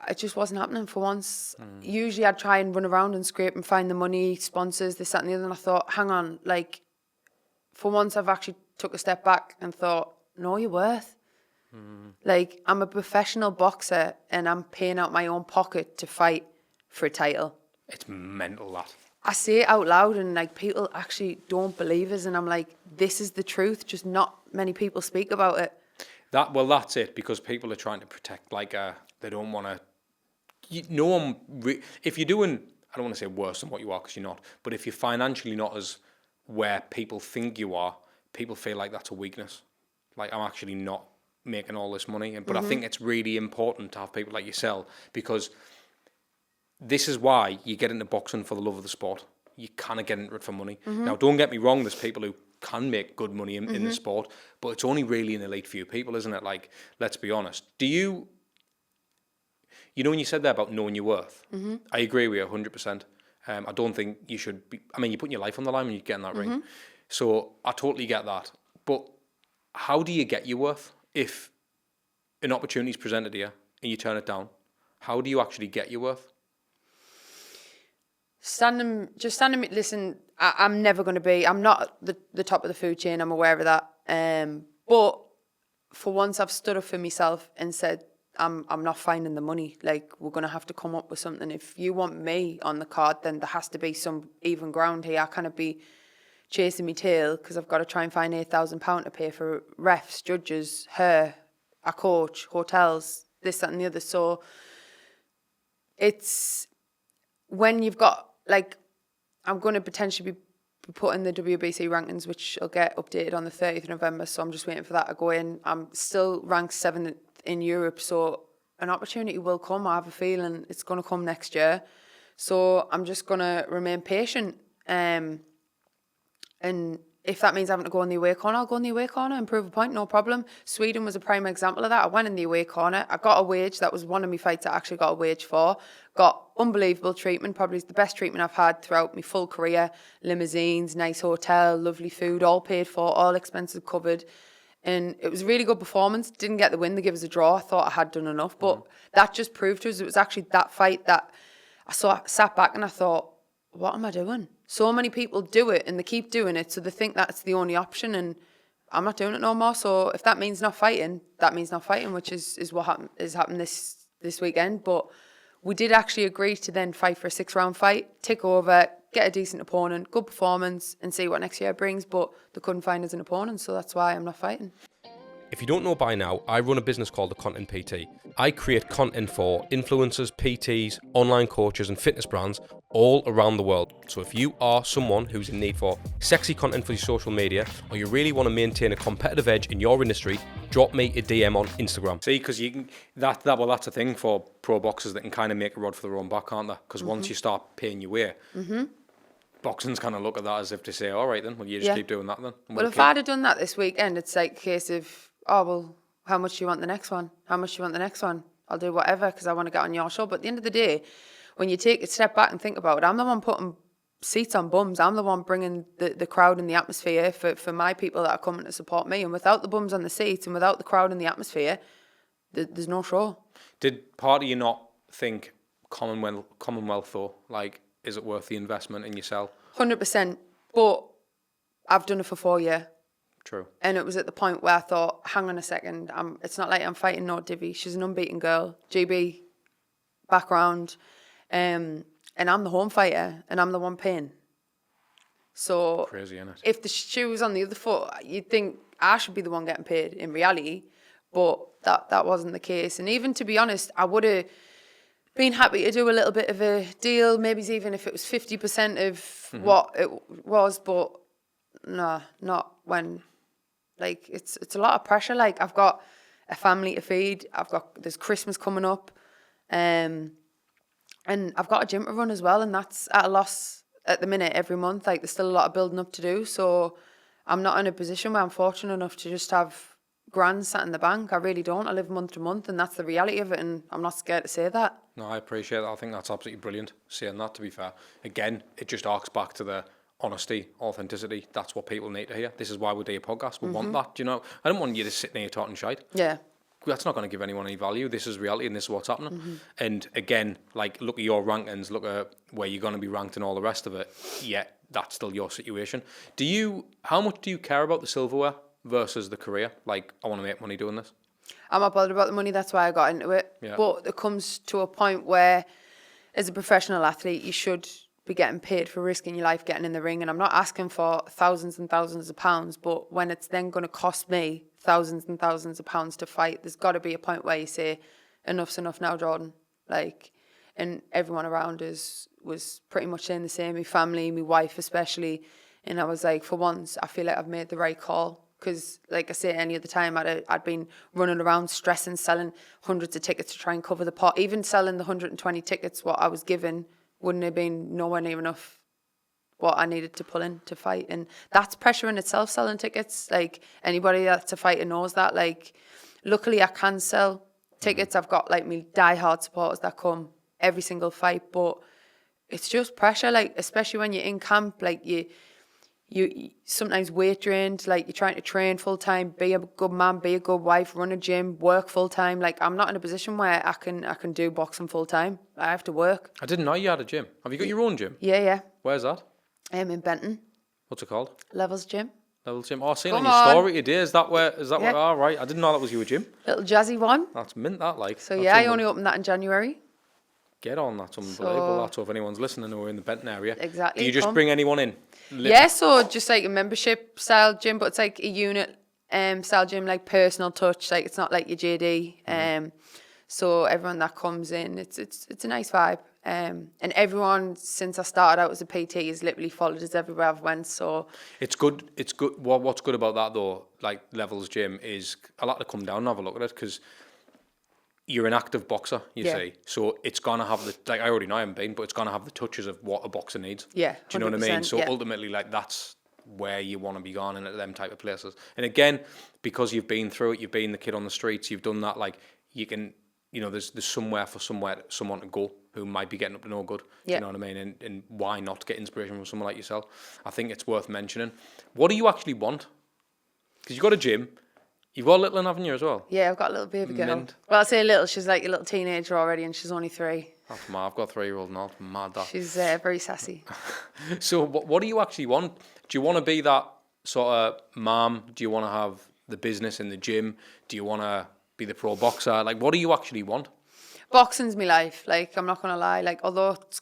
A: it just wasn't happening for once. Usually I'd try and run around and scrape and find the money, sponsors, this, that and the other. And I thought, hang on, like, for once I've actually took a step back and thought, no, you're worth. Like, I'm a professional boxer and I'm paying out my own pocket to fight for a title.
B: It's mental, that.
A: I say it out loud and, like, people actually don't believe us. And I'm like, this is the truth. Just not many people speak about it.
B: That's it, because people are trying to protect, like, they don't want to, if you're doing, I don't want to say worse than what you are, because you're not, but if you're financially not as where people think you are, people feel like that's a weakness. Like, I'm actually not making all this money. But I think it's really important to have people like yourself, because this is why you get into boxing for the love of the sport. You kind of get into it for money. Now, don't get me wrong, there's people who can make good money in the sport, but it's only really an elite few people, isn't it? Like, let's be honest. Do you when you said there about knowing your worth, I agree with you 100%. I don't think you should be, I mean, you're putting your life on the line when you get in that ring. So I totally get that. But how do you get your worth? If an opportunity is presented to you and you turn it down, how do you actually get your worth? Listen, I'm never going to be, I'm not the top of the food chain, I'm aware of that. But for once I've stood up for myself and said, I'm not finding the money. Like, we're going to have to come up with something. If you want me on the card, then there has to be some even ground here. I can't be chasing my tail because I've got to try and find £8,000 to pay for refs, judges, her, a coach, hotels, this, that and the other. So it's when you've got, like, I'm going to potentially be putting the WBC rankings, which will get updated on the 30th of November. So I'm just waiting for that to go in. I'm still ranked 7th in Europe. So an opportunity will come. I have a feeling it's going to come next year. So I'm just going to remain patient. And if that means having to go in the away corner, I'll go in the away corner and prove a point, no problem. Sweden was a prime example of that. I went in the away corner. I got a wage. That was one of my fights I actually got a wage for. Got unbelievable treatment, probably the best treatment I've had throughout my full career. Limousines, nice hotel, lovely food, all paid for, all expenses covered. And it was a really good performance. Didn't get the win. They gave us a draw. I thought I had done enough. But that just proved to us it was actually that fight that I sat back and I thought, what am I doing? So many people do it and they keep doing it, so they think that's the only option, and I'm not doing it no more. So if that means not fighting, that means not fighting, which is what happened this weekend. But we did actually agree to then fight for a 6-round fight, tick over, get a decent opponent, good performance, and see what next year brings. But they couldn't find us an opponent, so that's why I'm not fighting.
D: If you don't know by now, I run a business called The Content PT. I create content for influencers, PTs, online coaches and fitness brands all around the world. So if you are someone who's in need for sexy content for your social media, or you really want to maintain a competitive edge in your industry, drop me a DM on Instagram.
B: See, because you can, that's a thing for pro boxers that can kind of make a rod for their own back, can't they? Because once you start paying your way, boxing's kind of look at that as if to say, all right then, well, you just keep doing that then.
A: Well, if I'd have done that this weekend, it's like a case of, oh, well, how much do you want the next one? How much do you want the next one? I'll do whatever because I want to get on your show. But at the end of the day, when you take a step back and think about it, I'm the one putting seats on bums. I'm the one bringing the crowd and the atmosphere for my people that are coming to support me. And without the bums on the seats and without the crowd and the atmosphere, there's no show.
B: Did part of you not think Commonwealth though? Like, is it worth the investment in yourself?
A: 100%. But I've done it for 4 years.
B: True.
A: And it was at the point where I thought, hang on a second, it's not like I'm fighting no Divi. She's an unbeaten girl, GB background, and I'm the home fighter, and I'm the one paying. So
B: Crazy, isn't it?
A: if the shoe was on the other foot, you'd think I should be the one getting paid in reality, but that wasn't the case. And even to be honest, I would have been happy to do a little bit of a deal, maybe even if it was 50% of what it was, but no, not when, like, it's a lot of pressure. Like, I've got a family to feed, there's Christmas coming up, and I've got a gym to run as well, and that's at a loss at the minute every month. Like, there's still a lot of building up to do, so I'm not in a position where I'm fortunate enough to just have grand sat in the bank. I really don't. I live month to month, and that's the reality of it, and I'm not scared to say that.
B: No, I appreciate that. I think that's absolutely brilliant saying that, to be fair. Again, it just arcs back to the honesty, authenticity. That's what people need to hear. This is why we do a podcast. We want that, you know. I don't want you to sit there talking shite.
A: Yeah.
B: That's not going to give anyone any value. This is reality and this is what's happening. And again, like, look at your rankings, look at where you're going to be ranked and all the rest of it. Yeah, that's still your situation. How much do you care about the silverware versus the career? Like, I want to make money doing this.
A: I'm not bothered about the money, that's why I got into it.
B: Yeah.
A: But it comes to a point where, as a professional athlete, you should be getting paid for risking your life getting in the ring. And I'm not asking for thousands and thousands of pounds, but when it's then going to cost me thousands and thousands of pounds to fight, there's got to be a point where you say, enough's enough now, Jordan. Like, and everyone around us was pretty much saying the same, my family, my wife especially. And I was like, for once, I feel like I've made the right call. Because, like I say, any other time I'd been running around stressing, selling hundreds of tickets to try and cover the pot. Even selling the 120 tickets, what I was given, wouldn't have been nowhere near enough what I needed to pull in to fight. And that's pressure in itself, selling tickets. Like, anybody that's a fighter knows that. Like, luckily I can sell tickets. I've got, like, me diehard supporters that come every single fight. But it's just pressure, like, especially when you're in camp. Like, you sometimes weight drained, like, you're trying to train full time, be a good man, be a good wife, run a gym, work full time. Like, I'm not in a position where I can do boxing full time. I have to work.
B: I didn't know you had a gym. Have you got your own gym?
A: Yeah.
B: Where's that?
A: I'm in Benton.
B: What's it called?
A: Levels Gym.
B: Levels Gym. Oh, I seen
A: Come
B: on your
A: on.
B: story today. Is that where?
A: Yeah.
B: Oh, right. I didn't know that was your gym.
A: Little jazzy one.
B: That's mint. That, like.
A: So
B: That's
A: yeah, I only opened that in January.
B: Get on. That's unbelievable. That's if anyone's listening who are in the Benton area.
A: Exactly.
B: Do you just bring anyone in?
A: Yeah, so just like a membership style gym, but it's like a unit style gym, like personal touch. Like, it's not like your JD. So everyone that comes in, it's a nice vibe. And everyone since I started out as a PT has literally followed us everywhere I've went. So
B: it's good. It's good. What's good about that though, like Levels Gym, is a lot to come down and have a look at it, because you're an active boxer, you see. So it's gonna have the, like, I already know I haven't been, but it's gonna have the touches of what a boxer needs.
A: Yeah,
B: do you know what I mean?
A: 100%,
B: So
A: yeah.
B: Ultimately, like, that's where you want to be going, in at them type of places. And again, because you've been through it, you've been the kid on the streets, you've done that. Like, you can, you know, there's someone to go who might be getting up to no good. Do you know what I mean? And why not get inspiration from someone like yourself? I think it's worth mentioning. What do you actually want? Because you've got a gym. You've got a little one, haven't you, as well?
A: yeah, I've got a little baby girl.
B: Mint.
A: Well, I say little, she's like a little teenager already, and she's only 3.
B: That's mad. I've got a 3-year-old now. Mad that.
A: She's very sassy.
B: So what do you actually want? Do you want to be that sort of mom? Do you want to have the business in the gym? Do you want to be the pro boxer? Like, what do you actually want?
A: Boxing's my life. Like, I'm not going to lie. Like, although it's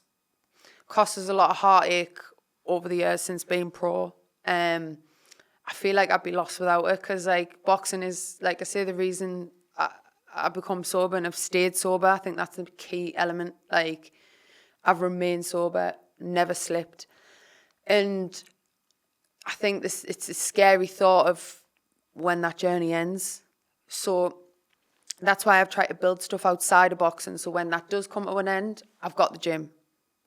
A: cost us a lot of heartache over the years since being pro, I feel like I'd be lost without it, because, like, boxing is, like I say, the reason I've become sober and I've stayed sober. I think that's the key element. Like, I've remained sober, never slipped. And I think it's a scary thought of when that journey ends. So that's why I've tried to build stuff outside of boxing. So when that does come to an end, I've got the gym.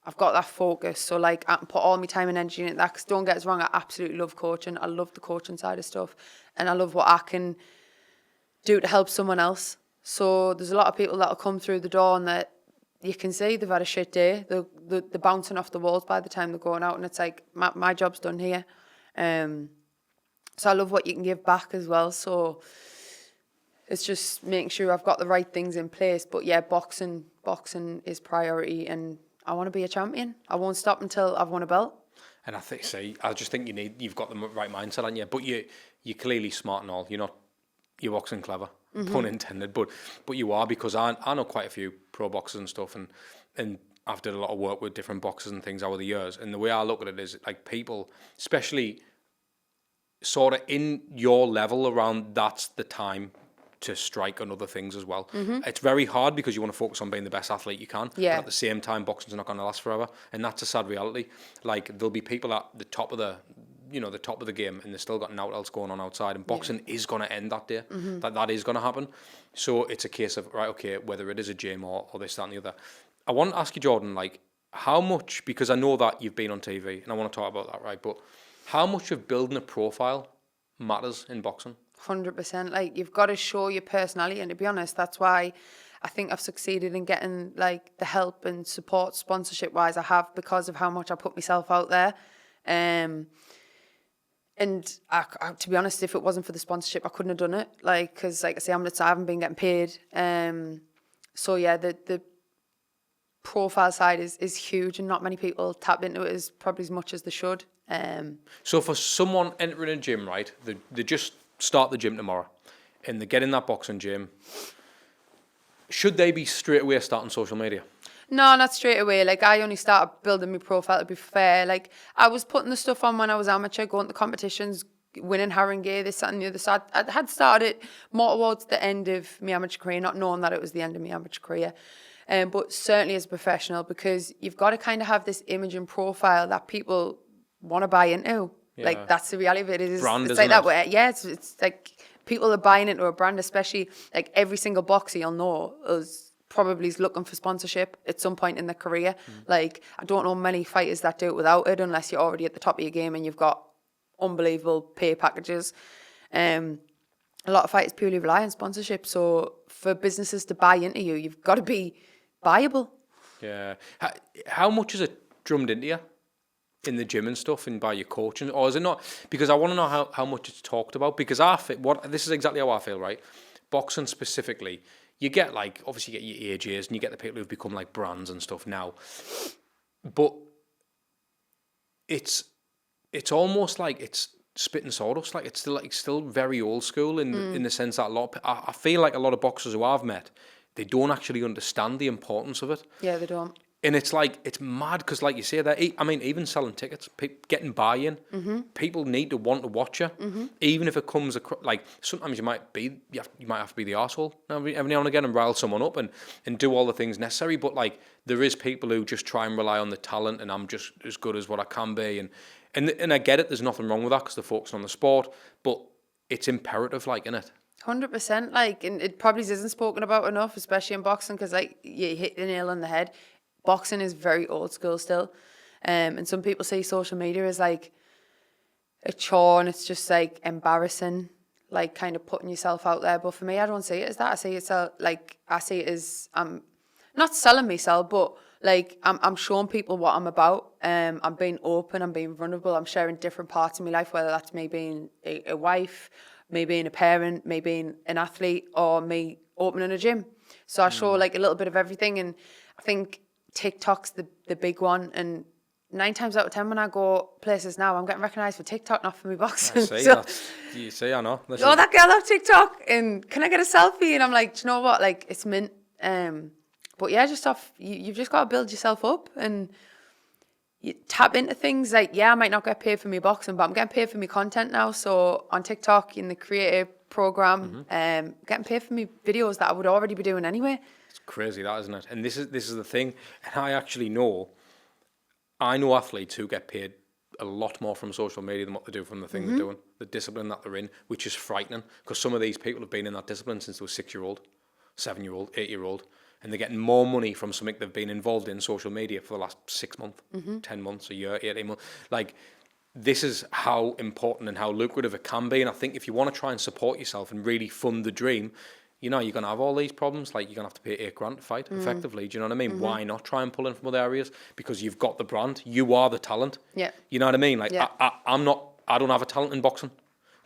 A: I've got that focus. So, like, I can put all my time and energy into that. Because don't get us wrong, I absolutely love coaching. I love the coaching side of stuff. And I love what I can do to help someone else. So there's a lot of people that'll come through the door and that you can see they've had a shit day. They're bouncing off the walls by the time they're going out. And it's like, my job's done here. So I love what you can give back as well. So it's just making sure I've got the right things in place. But yeah, boxing is priority, and I want to be a champion. I won't stop until I've won a belt.
B: And I just think you've got the right mindset, haven't you? But you're clearly smart and all. You're boxing clever, pun intended. But you are, because I know quite a few pro boxers and stuff, and I've done a lot of work with different boxers and things over the years. And the way I look at it is like people, especially sort of in your level around, that's the time to strike on other things as well. It's very hard because you want to focus on being the best athlete you can.
A: Yeah.
B: But at the same time, boxing's not going to last forever, and that's a sad reality. Like, there'll be people at the top of the game, and they've still got nothing else going on outside, and boxing is going to end that day. That is going to happen. So it's a case of, right, okay, whether it is a gym or this, that, and the other. I want to ask you, Jordan, like, how much, because I know that you've been on TV, and I want to talk about that, right? But how much of building a profile matters in boxing?
A: 100%. Like, you've got to show your personality, and to be honest, that's why I think I've succeeded in getting like the help and support sponsorship wise I have, because of how much I put myself out there. And I, to be honest, if it wasn't for the sponsorship, I couldn't have done it. Like, because like I say, I haven't been getting paid. So yeah, the profile side is huge, and not many people tap into it probably as much as they should.
B: So for someone entering a gym, right, they just start the gym tomorrow, and they get in that boxing gym, should they be straight away starting social media?
A: No, not straight away. Like, I only started building my profile, to be fair. Like, I was putting the stuff on when I was amateur, going to competitions, winning Haringey, this, that, and the other. So I had started more towards the end of my amateur career, not knowing that it was the end of my amateur career. But certainly as a professional, because you've got to kind of have this image and profile that people want to buy into.
B: Yeah.
A: Like, that's the reality of it. It's
B: brand,
A: like
B: isn't
A: that
B: it?
A: way. Yeah, it's like people are buying into a brand, especially like every single boxer you'll know probably is looking for sponsorship at some point in their career. Like, I don't know many fighters that do it without it, unless you're already at the top of your game and you've got unbelievable pay packages. A lot of fighters purely rely on sponsorship. So for businesses to buy into you, you've got to be buyable.
B: Yeah. How much is it drummed into you in the gym and stuff, and by your coaching, or is it not? Because I want to know how much it's talked about. Because this is exactly how I feel, right? Boxing specifically, you get like, obviously you get your AJs and you get the people who've become like brands and stuff now, but it's almost like it's spitting sawdust. Like, it's still very old school in the sense that I feel like a lot of boxers who I've met, they don't actually understand the importance of it.
A: Yeah, they don't.
B: And it's like, it's mad because, like you say, even selling tickets, getting buy-in, people need to want to watch you, even if it comes across, like, sometimes you might have to be the arsehole every now and again and rile someone up and do all the things necessary. But like, there is people who just try and rely on the talent, and I'm just as good as what I can be, and I get it. There's nothing wrong with that because they're focused on the sport, but it's imperative, like, innit?
A: 100%. Like, and it probably isn't spoken about enough, especially in boxing, because like, you hit the nail on the head. Boxing is very old school still. And some people say social media is like a chore, and it's just like embarrassing, like kind of putting yourself out there. But for me, I don't see it as that. I see it as I'm not selling myself, but like I'm showing people what I'm about. I'm being open, I'm being vulnerable, I'm sharing different parts of my life, whether that's me being a wife, me being a parent, me being an athlete, or me opening a gym. So I show like a little bit of everything, and I think TikTok's the big one, and 9 times out of 10 when I go places now, I'm getting recognised for TikTok, not for me boxing.
B: I see,
A: So,
B: you see, I know.
A: that girl off TikTok, and can I get a selfie? And I'm like, do you know what? Like, it's mint. But yeah, you've just got to build yourself up and you tap into things. Like, yeah, I might not get paid for me boxing, but I'm getting paid for me content now. So on TikTok, in the creative program, getting paid for me videos that I would already be doing anyway.
B: It's crazy, that, isn't it? And this is the thing. And I actually know athletes who get paid a lot more from social media than what they do from the thing they're doing, the discipline that they're in, which is frightening, because some of these people have been in that discipline since they were 6-year-old, 7-year-old, 8-year-old, and they're getting more money from something they've been involved in social media for the last 6 months, 10 months, a year, 18 months. Like, this is how important and how lucrative it can be. And I think if you want to try and support yourself and really fund the dream, you know, you're going to have all these problems. Like, you're going to have to pay $8,000 to fight, effectively. Do you know what I mean? Why not try and pull in from other areas? Because you've got the brand. You are the talent.
A: Yeah.
B: You know what I mean? Like,
A: yeah.
B: I don't have a talent in boxing.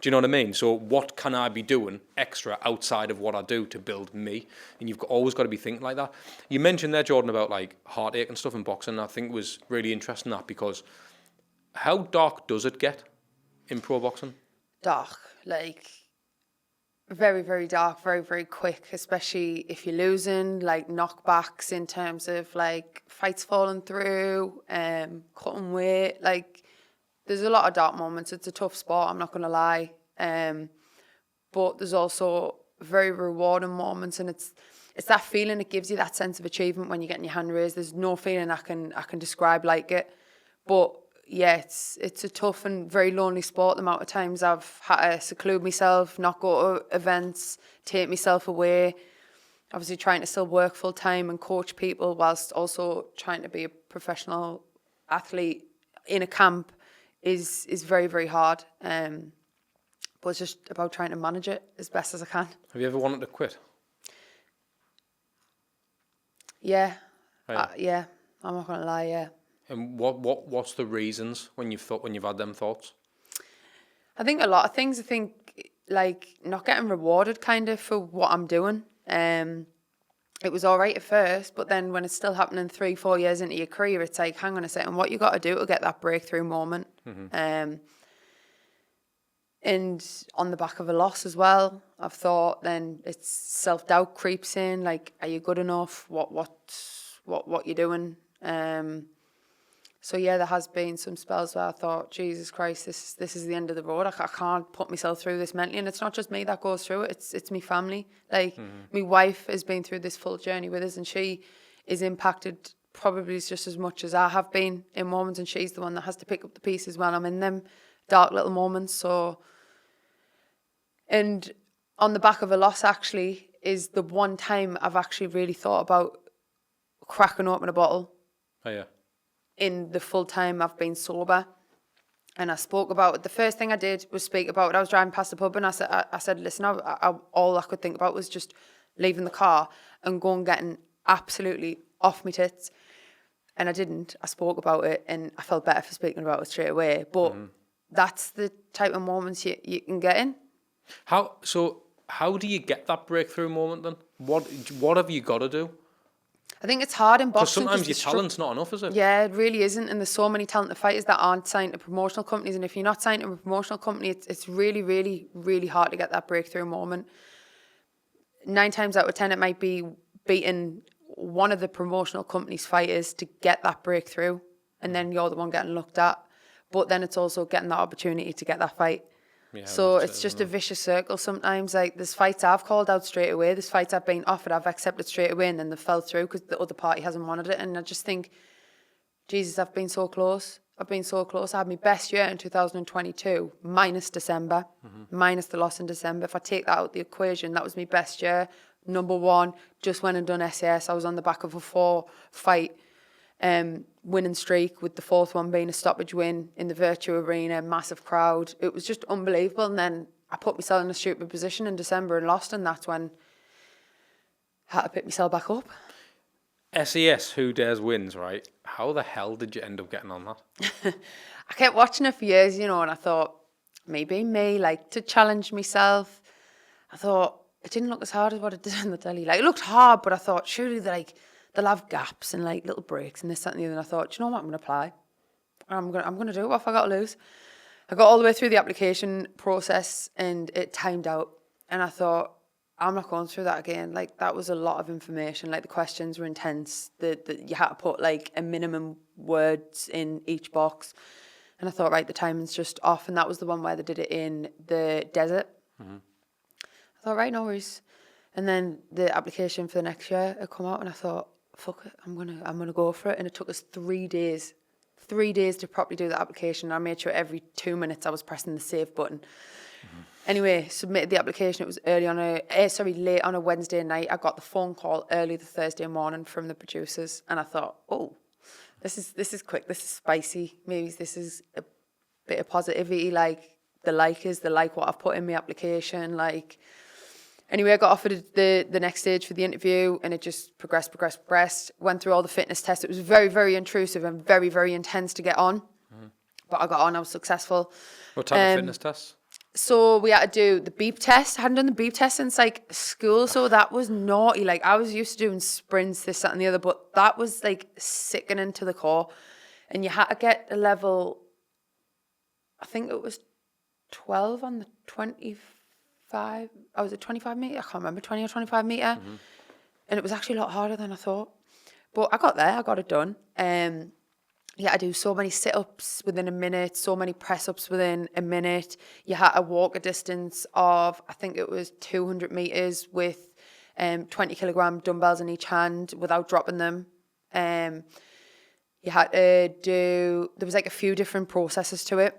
B: Do you know what I mean? So what can I be doing extra outside of what I do to build me? And you've always got to be thinking like that. You mentioned there, Jordan, about like heartache and stuff in boxing. I think it was really interesting that, because How dark does it get in pro boxing?
A: Dark, like very, very dark, very, very quick, especially if you're losing, like knockbacks in terms of like fights falling through, cutting weight. Like there's a lot of dark moments. It's a tough sport, I'm not going to lie. But there's also very rewarding moments, and it's that feeling it gives you, that sense of achievement when you're getting your hand raised. There's no feeling I can describe like it. But yeah, it's a tough and very lonely sport. The amount of times I've had to seclude myself, not go to events, take myself away. Obviously trying to still work full time and coach people whilst also trying to be a professional athlete in a camp is very, very hard. But it's just about trying to manage it as best as I can.
B: Have you ever wanted to quit?
A: Yeah.
B: Right.
A: Yeah, I'm not going to lie, yeah.
B: And what's the reasons when you've had them thoughts?
A: I think a lot of things. I think like not getting rewarded kind of for what I'm doing. It was all right at first, but then when it's still happening 3-4 years into your career, it's like, hang on a second, what you got to do to get that breakthrough moment? And on the back of a loss as well, I've thought then it's self-doubt creeps in. Like, are you good enough? What you're doing? So yeah, there has been some spells where I thought, Jesus Christ, this is the end of the road. I can't put myself through this mentally, and it's not just me that goes through it. It's my family. Like my wife has been through this full journey with us, and she is impacted probably just as much as I have been in moments, and she's the one that has to pick up the pieces when I'm in them dark little moments. So, and on the back of a loss actually is the one time I've actually really thought about cracking open a bottle.
B: Oh yeah.
A: In the full time I've been sober, and I spoke about it. The first thing I did was speak about it. I was driving past the pub, and I said, listen, all I could think about was just leaving the car and going getting absolutely off my tits. And I didn't. I spoke about it, and I felt better for speaking about it straight away. But that's the type of moments you can get in.
B: How do you get that breakthrough moment then? What have you got to do?
A: I think it's hard in boxing.
B: Because sometimes your talent's not enough, is it?
A: Yeah, it really isn't. And there's so many talented fighters that aren't signed to promotional companies. And if you're not signed to a promotional company, it's really, really, really hard to get that breakthrough moment. 9 times out of 10, it might be beating one of the promotional company's fighters to get that breakthrough. And then you're the one getting looked at. But then it's also getting that opportunity to get that fight. Yeah, so it's just a vicious circle sometimes. Like, there's fights I've called out straight away. There's fights I've been offered, I've accepted straight away, and then they fell through because the other party hasn't wanted it. And I just think, Jesus, I've been so close. I had my best year in 2022, minus December, minus the loss in December. If I take that out of the equation, that was my best year. Number one, just went and done SAS. I was on the back of a 4-fight winning streak, with the 4th one being a stoppage win in the Virtue Arena, massive crowd. It was just unbelievable. And then I put myself in a stupid position in December and lost, and that's when I had to pick myself back up.
B: SAS, Who Dares Wins, right? How the hell did you end up getting on that?
A: I kept watching it for years, and I thought, maybe me, like, to challenge myself. I thought, it didn't look as hard as what it did on the telly. Like, it looked hard, but I thought, surely they'll have gaps and like little breaks and this, that, and the other. And I thought, do you know what? I'm going to apply. I'm going to do it. What have I got to lose? I got all the way through the application process, and it timed out. And I thought, I'm not going through that again. Like, that was a lot of information. Like, the questions were intense. You had to put like a minimum words in each box. And I thought, right, the timing's just off. And that was the one where they did it in the desert. I thought, right, no worries. And then the application for the next year had come out, and I thought, fuck it, I'm gonna go for it. And it took us 3 days to properly do the application. I made sure every 2 minutes I was pressing the save button. Anyway, submitted the application. It was late on a Wednesday night. I got the phone call early the Thursday morning from the producers, and I thought, oh, this is quick, this is spicy. Maybe this is a bit of positivity. Like, they like what I've put in my application. Like, anyway, I got offered the next stage for the interview, and it just progressed. Went through all the fitness tests. It was very, very intrusive and very, very intense to get on. But I got on. I was successful.
B: What type of fitness tests?
A: So we had to do the beep test. I hadn't done the beep test since like school, so that was naughty. Like, I was used to doing sprints, this, that, and the other, but that was like sickening to the core. And you had to get a level I think it was 12 on the 25. I was at 25 metre. I can't remember, 20 or 25 metre. And it was actually a lot harder than I thought. But I got there. I got it done. Yeah, I do so many sit-ups within a minute, so many press-ups within a minute. You had to walk a distance of, I think it was 200 metres with 20 kilogram dumbbells in each hand without dropping them. You had to do, there was like a few different processes to it.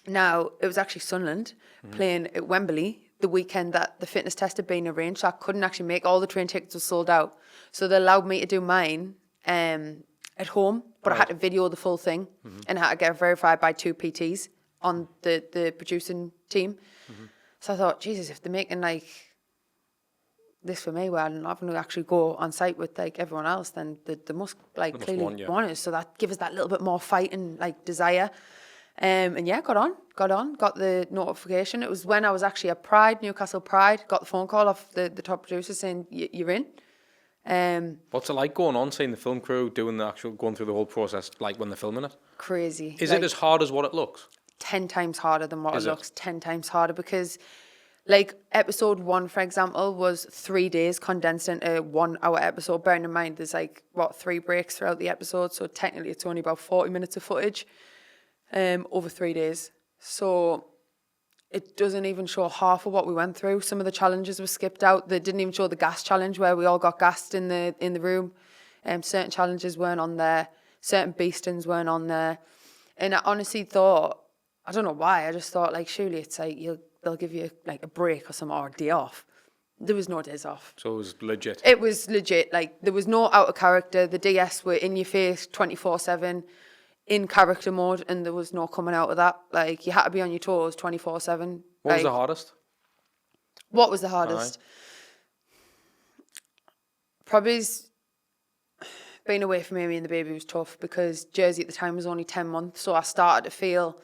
A: Now, it was actually Sunderland playing at Wembley the weekend that the fitness test had been arranged. So I couldn't actually make, all the train tickets were sold out. So they allowed me to do mine at home, but I had to video the full thing and I had to get verified by 2 PTs on the producing team. So I thought, Jesus, if they're making like this for me where I'm not having to actually go on site with like everyone else, then they must like clearly want us. So that gives us that little bit more fight and like desire. And yeah, got the notification. It was when I was actually at Pride, Newcastle Pride, got the phone call off the top producer saying, you're in.
B: What's it like going on, seeing the film crew doing the actual, going through the whole process, like when they're filming it?
A: Crazy.
B: Is it as hard as what it looks?
A: 10 times harder than what it looks. 10 times harder because, like, episode 1, for example, was 3 days condensed into a 1 hour episode. Bearing in mind, there's like, 3 breaks throughout the episode. So technically, it's only about 40 minutes of footage over 3 days. So it doesn't even show half of what we went through. Some of the challenges were skipped out. They didn't even show the gas challenge where we all got gassed in the room. Certain challenges weren't on there. Certain beastings weren't on there. And I honestly thought, I don't know why, I just thought like, surely it's like they'll give you like a break or something or a day off. There was no days off.
B: So it was legit.
A: It was legit. Like there was no out of character. The DS were in your face 24/7. In character mode, and there was no coming out of that. Like, you had to be on your toes 24/7.
B: What was the hardest?
A: What was the hardest? Probably being away from Amy and the baby was tough because Jersey at the time was only 10 months, so I started to feel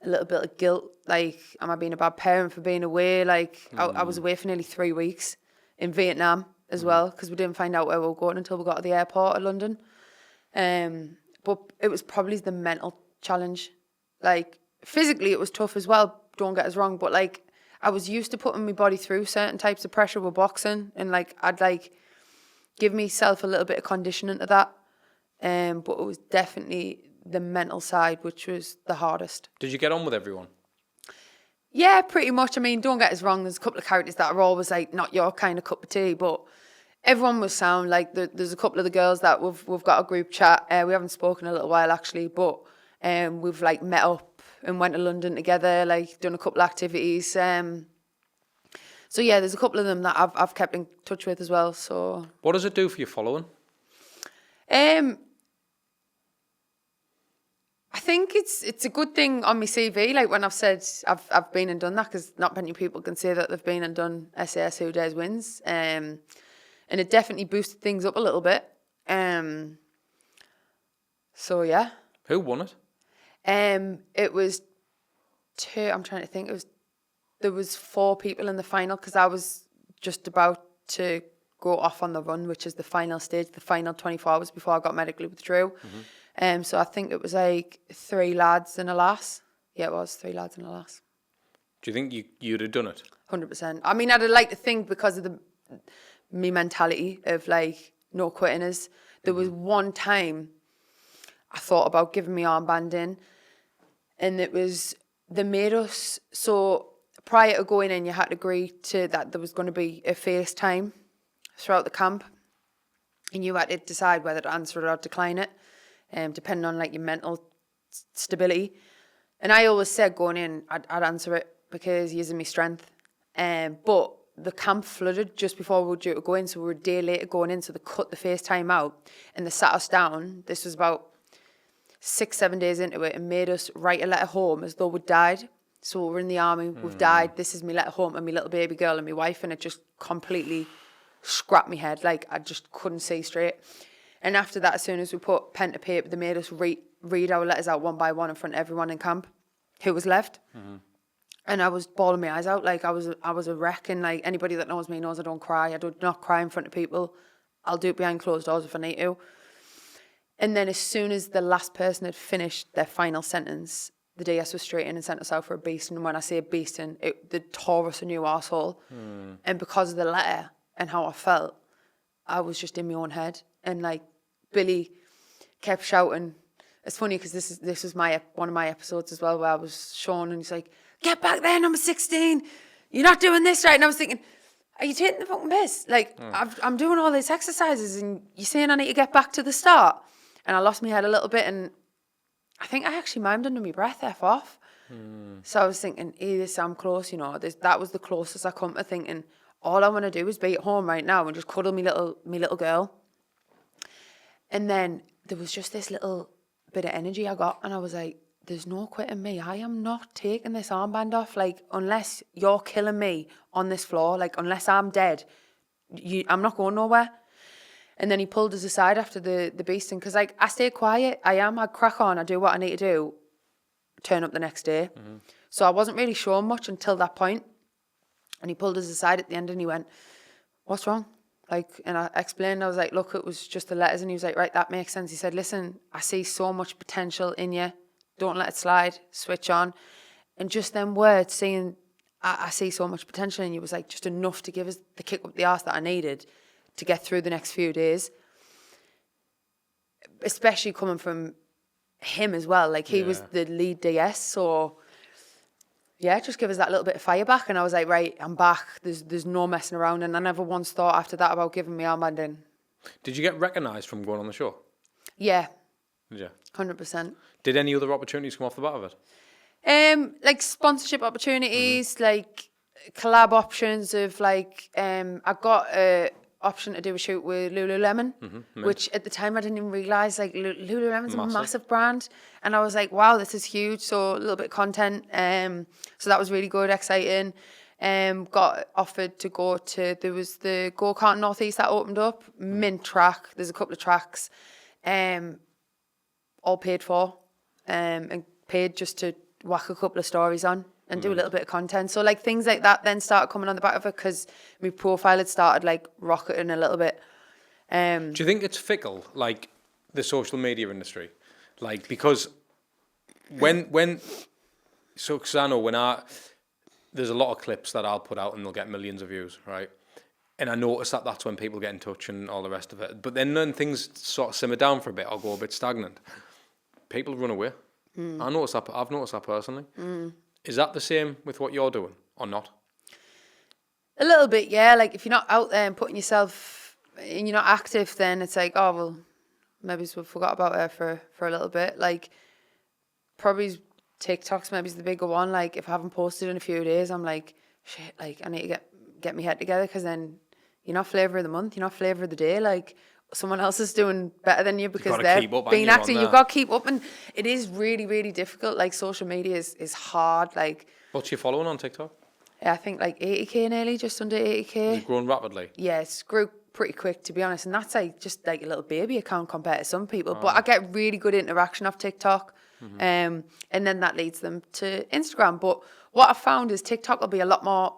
A: a little bit of guilt. Like, am I being a bad parent for being away? Like, I was away for nearly 3 weeks in Vietnam as well because we didn't find out where we were going until we got to the airport of London. But it was probably the mental challenge. Like, physically, it was tough as well, don't get us wrong. But, like, I was used to putting my body through certain types of pressure with boxing. And, like, I'd, like, give myself a little bit of conditioning to that. But it was definitely the mental side, which was the hardest.
B: Did you get on with everyone?
A: Yeah, pretty much. I mean, don't get us wrong. There's a couple of characters that are always, like, not your kind of cup of tea. But everyone was sound. Like, there's a couple of the girls that we've got a group chat. We haven't spoken a little while, actually, but we've, like, met up and went to London together, like, done a couple of activities. So, yeah, there's a couple of them that I've kept in touch with as well. So,
B: what does it do for your following?
A: I think it's a good thing on my CV, like when I've said I've been and done that, because not many people can say that they've been and done SAS Who Dares Wins. And it definitely boosted things up a little bit. So, yeah.
B: Who won it?
A: It was I'm trying to think. There was 4 people in the final because I was just about to go off on the run, which is the final stage, the final 24 hours before I got medically withdrew. So I think it was like 3 lads and a lass. Yeah, it was 3 lads and a lass.
B: Do you think you'd have done it?
A: 100%. I mean, I'd like to think because of me mentality of like no quitting us. There was one time I thought about giving my armband in, and they made us, so prior to going in, you had to agree to that there was going to be a FaceTime throughout the camp, and you had to decide whether to answer it or decline it, depending on like your mental stability. And I always said going in, I'd answer it because using my strength. But the camp flooded just before we were due to go in, so we were a day later going in, so they cut the FaceTime out and they sat us down. This was about 6-7 days into it, and made us write a letter home as though we'd died. So we're in the army, we've died, this is my letter home to my little baby girl and my wife, and it just completely scrapped my head. Like, I just couldn't see straight. And after that, as soon as we put pen to paper, they made us read our letters out one by one in front of everyone in camp who was left. And I was bawling my eyes out. Like, I was a wreck. And like, anybody that knows me knows I don't cry. I do not cry in front of people. I'll do it behind closed doors if I need to. And then as soon as the last person had finished their final sentence, the DS was straight in and sent us out for a beasting. And when I say beasting, they tore us a new arsehole. And because of the letter and how I felt, I was just in my own head. And like Billy kept shouting. It's funny because this was one of my episodes as well where I was shown and he's like, get back there, number 16. You're not doing this right. And I was thinking, are you taking the fucking piss? Like, I'm doing all these exercises and you're saying I need to get back to the start. And I lost my head a little bit and I think I actually mimed under my breath, F off. So I was thinking, this, I'm close, you know. That was the closest I come to thinking, all I want to do is be at home right now and just cuddle me little girl. And then there was just this little bit of energy I got and I was like, there's no quitting me. I am not taking this armband off. Like, unless you're killing me on this floor, like, unless I'm dead, I'm not going nowhere. And then he pulled us aside after the beasting because, like, I stay quiet. I crack on. I do what I need to do. Turn up the next day. So I wasn't really showing much until that point. And he pulled us aside at the end and he went, what's wrong? Like, and I explained, I was like, look, it was just the letters. And he was like, right, that makes sense. He said, listen, I see so much potential in you. Don't let it slide. Switch on. And just them words saying, I see so much potential in you was like just enough to give us the kick up the arse that I needed to get through the next few days. Especially coming from him as well. Like, he was the lead DS. So, yeah, just give us that little bit of fire back. And I was like, right, I'm back. There's no messing around. And I never once thought after that about giving me armband in.
B: Did you get recognised from going on the show?
A: Yeah.
B: Did you?
A: 100%.
B: Did any other opportunities come off the bat of it?
A: Like sponsorship opportunities, like collab options of like, I got a option to do a shoot with Lululemon, which at the time I didn't even realise, like Lululemon's a massive brand. And I was like, wow, this is huge. So a little bit of content. So that was really good, exciting. Got offered to go to, there was the go-kart Northeast that opened up, mint track. There's a couple of tracks, all paid for, and paid just to whack a couple of stories on and do a little bit of content. So like things like that then started coming on the back of it because my profile had started like rocketing a little bit.
B: Do you think it's fickle, like the social media industry? Like, because because I know there's a lot of clips that I'll put out and they'll get millions of views, right? And I notice that that's when people get in touch and all the rest of it. But then when things sort of simmer down for a bit or go a bit stagnant, people run away. I've noticed that personally. Is that the same with what you're doing or not?
A: A little bit, yeah. Like if you're not out there and putting yourself and you're not active, then it's like, oh, well, maybe we forgot about her for a little bit. Like probably TikTok's maybe the bigger one. Like if I haven't posted in a few days, I'm like, shit, like I need to get my head together because then you're not flavour of the month, you're not flavour of the day. Like someone else is doing better than you because they're being active. You've got to keep up, and it is really, really difficult. Like social media is hard. Like,
B: what's your following on TikTok?
A: Yeah, I think like 80k nearly, just under 80k.
B: It's grown rapidly.
A: Yeah, it's grew pretty quick to be honest, and that's like just like a little baby account compared to some people. But I get really good interaction off TikTok, and then that leads them to Instagram. But what I found is TikTok will be a lot more.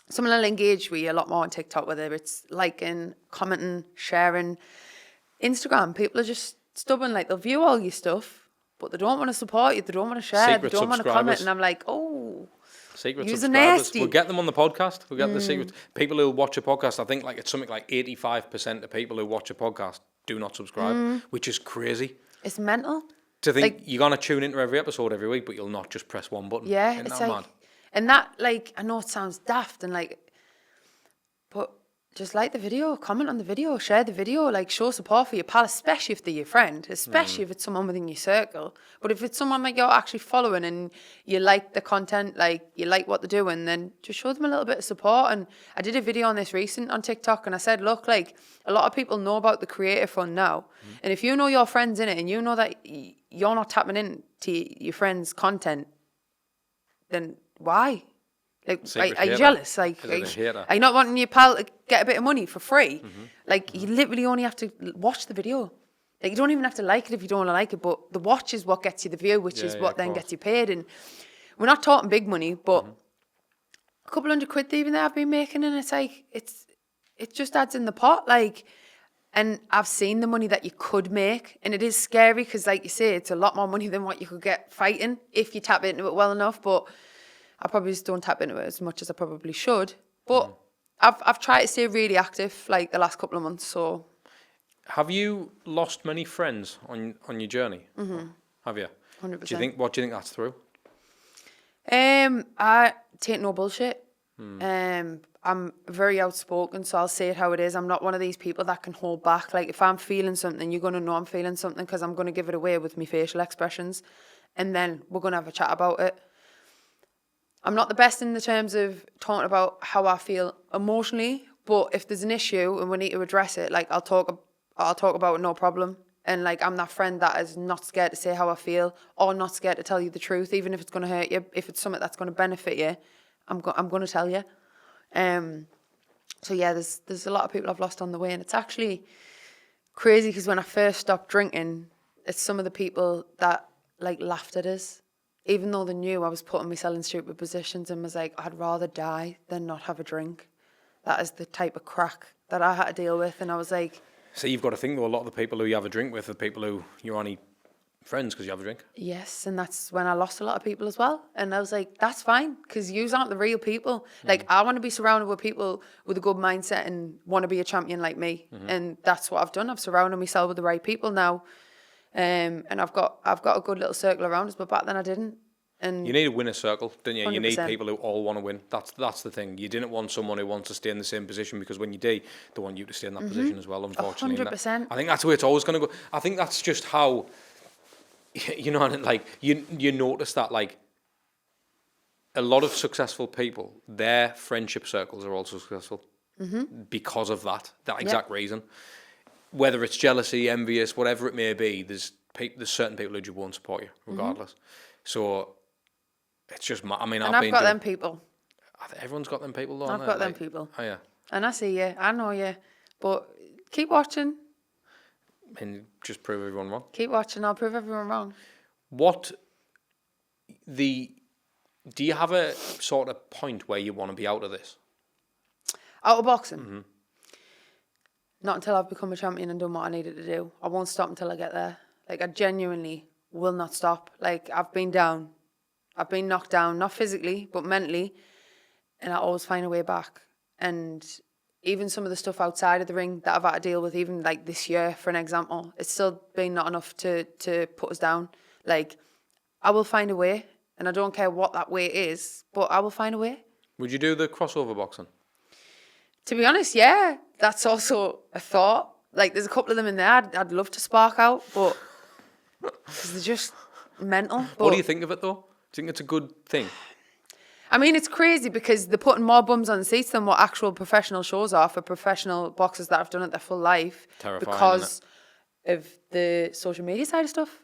A: Someone will engage with you a lot more on TikTok, whether it's liking, commenting, sharing. Instagram, people are just stubborn. Like, they'll view all your stuff, but they don't want to support you. They don't want to share. They don't want to comment. And I'm like, oh,
B: secret
A: subscribers.
B: Nasty. We'll get them on the podcast. We'll get the secret. People who watch a podcast, I think like it's something like 85% of people who watch a podcast do not subscribe, which is crazy.
A: It's mental.
B: To think like, you're going to tune into every episode every week, but you'll not just press one button.
A: Yeah,
B: Isn't
A: it's
B: that
A: like...
B: mad?
A: And that, like, I know it sounds daft and like, but just like the video, comment on the video, share the video, like show support for your pal, especially if they're your friend, especially if it's someone within your circle. But if it's someone like you're actually following and you like the content, like you like what they're doing, then just show them a little bit of support. And I did a video on this recent on TikTok and I said, look, like a lot of people know about the Creator Fund now. And if you know your friends in it and you know that you're not tapping into your friends' content, then why? Like, are you jealous? Like, are you not wanting your pal to get a bit of money for free? Like, you literally only have to watch the video. Like, you don't even have to like it if you don't want to like it, but the watch is what gets you the view, which is what then gets you paid. And we're not talking big money, but a couple £100 even that I've been making, and it's like, it just adds in the pot. Like, And I've seen the money that you could make, and it is scary because, like you say, it's a lot more money than what you could get fighting if you tap into it well enough. But I probably just don't tap into it as much as I probably should. But I've tried to stay really active like the last couple of months. So,
B: have you lost many friends on your journey? Mm-hmm. Have you?
A: 100%.
B: What do you think that's through?
A: I take no bullshit. I'm very outspoken, so I'll say it how it is. I'm not one of these people that can hold back. Like, if I'm feeling something, you're going to know I'm feeling something because I'm going to give it away with my facial expressions, and then we're going to have a chat about it. I'm not the best in the terms of talking about how I feel emotionally, but if there's an issue and we need to address it, like, I'll talk about it, no problem. And, like, I'm that friend that is not scared to say how I feel or not scared to tell you the truth, even if it's going to hurt you. If it's something that's going to benefit you, I'm going to tell you. So yeah, there's a lot of people I've lost on the way, and it's actually crazy because when I first stopped drinking, it's some of the people that like laughed at us, even though they knew I was putting myself in stupid positions, and was like, I'd rather die than not have a drink. That is the type of crack that I had to deal with, and I was like.
B: So you've got to think, though, a lot of the people who you have a drink with are people who you're only friends because you have a drink.
A: Yes, and that's when I lost a lot of people as well. And I was like, that's fine, because yous aren't the real people. Like, I want to be surrounded with people with a good mindset and want to be a champion like me. And that's what I've done. I've surrounded myself with the right people now. And I've got a good little circle around us, but back then I didn't. And
B: you need a winner circle, don't you?
A: 100%.
B: You need people who all want to win. That's the thing. You didn't want someone who wants to stay in the same position, because when you do, they want you to stay in that position as well, unfortunately.
A: 100%.
B: I think that's where it's always going to go. I think that's just how, you know, like, you notice that, like, a lot of successful people, their friendship circles are also successful because of that exact reason. Whether it's jealousy, envious, whatever it may be, there's certain people who just won't support you regardless. So it's just, I mean,
A: and I've got them people.
B: Everyone's got them people, though.
A: I've got them people.
B: Oh, yeah.
A: And I see you, I know you, but keep watching.
B: And just prove everyone wrong.
A: Keep watching, I'll prove everyone wrong.
B: Do you have a sort of point where you want to be out of this?
A: Out of boxing? Not until I've become a champion and done what I needed to do. I won't stop until I get there. Like, I genuinely will not stop. Like, I've been down. I've been knocked down, not physically, but mentally. And I always find a way back. And even some of the stuff outside of the ring that I've had to deal with, even like this year, for an example, it's still been not enough to put us down. Like, I will find a way, and I don't care what that way is, but I will find a way. Would
B: you do the crossover boxing?
A: To be honest, yeah. That's also a thought. Like, there's a couple of them in there I'd love to spark out, but because they're just mental. But
B: what do you think of it, though? Do you think it's a good thing?
A: I mean, it's crazy because they're putting more bums on seats than what actual professional shows are for professional boxers that have done it their full life.
B: Terrifying,
A: because of the social media side of stuff.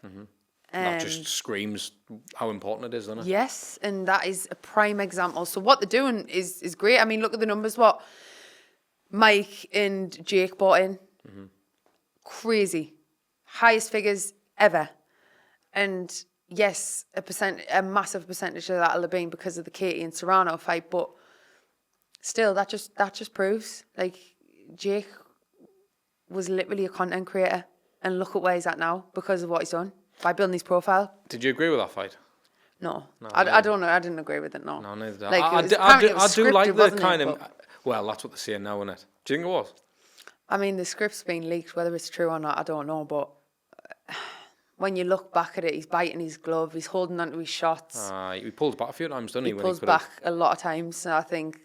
B: That just screams how important it is, doesn't it?
A: Yes, and that is a prime example. So what they're doing is great. I mean, look at the numbers. What Mike and Jake bought in. Crazy. Highest figures ever. And yes, a massive percentage of that will have been because of the Katie and Serrano fight, but still, that just proves, like, Jake was literally a content creator, and look at where he's at now because of what he's done by building his profile.
B: Did you agree with that fight?
A: No, I don't know. I didn't agree with it. No,
B: neither did I.
A: Like,
B: I do like the kind
A: of.
B: Well, that's what they're saying now, isn't it? Do you think it was?
A: I mean, the script's been leaked. Whether it's true or not, I don't know. But when you look back at it, he's biting his glove. He's holding onto his shots.
B: He pulls back a few times, doesn't he?
A: He pulls back a lot of times. I think.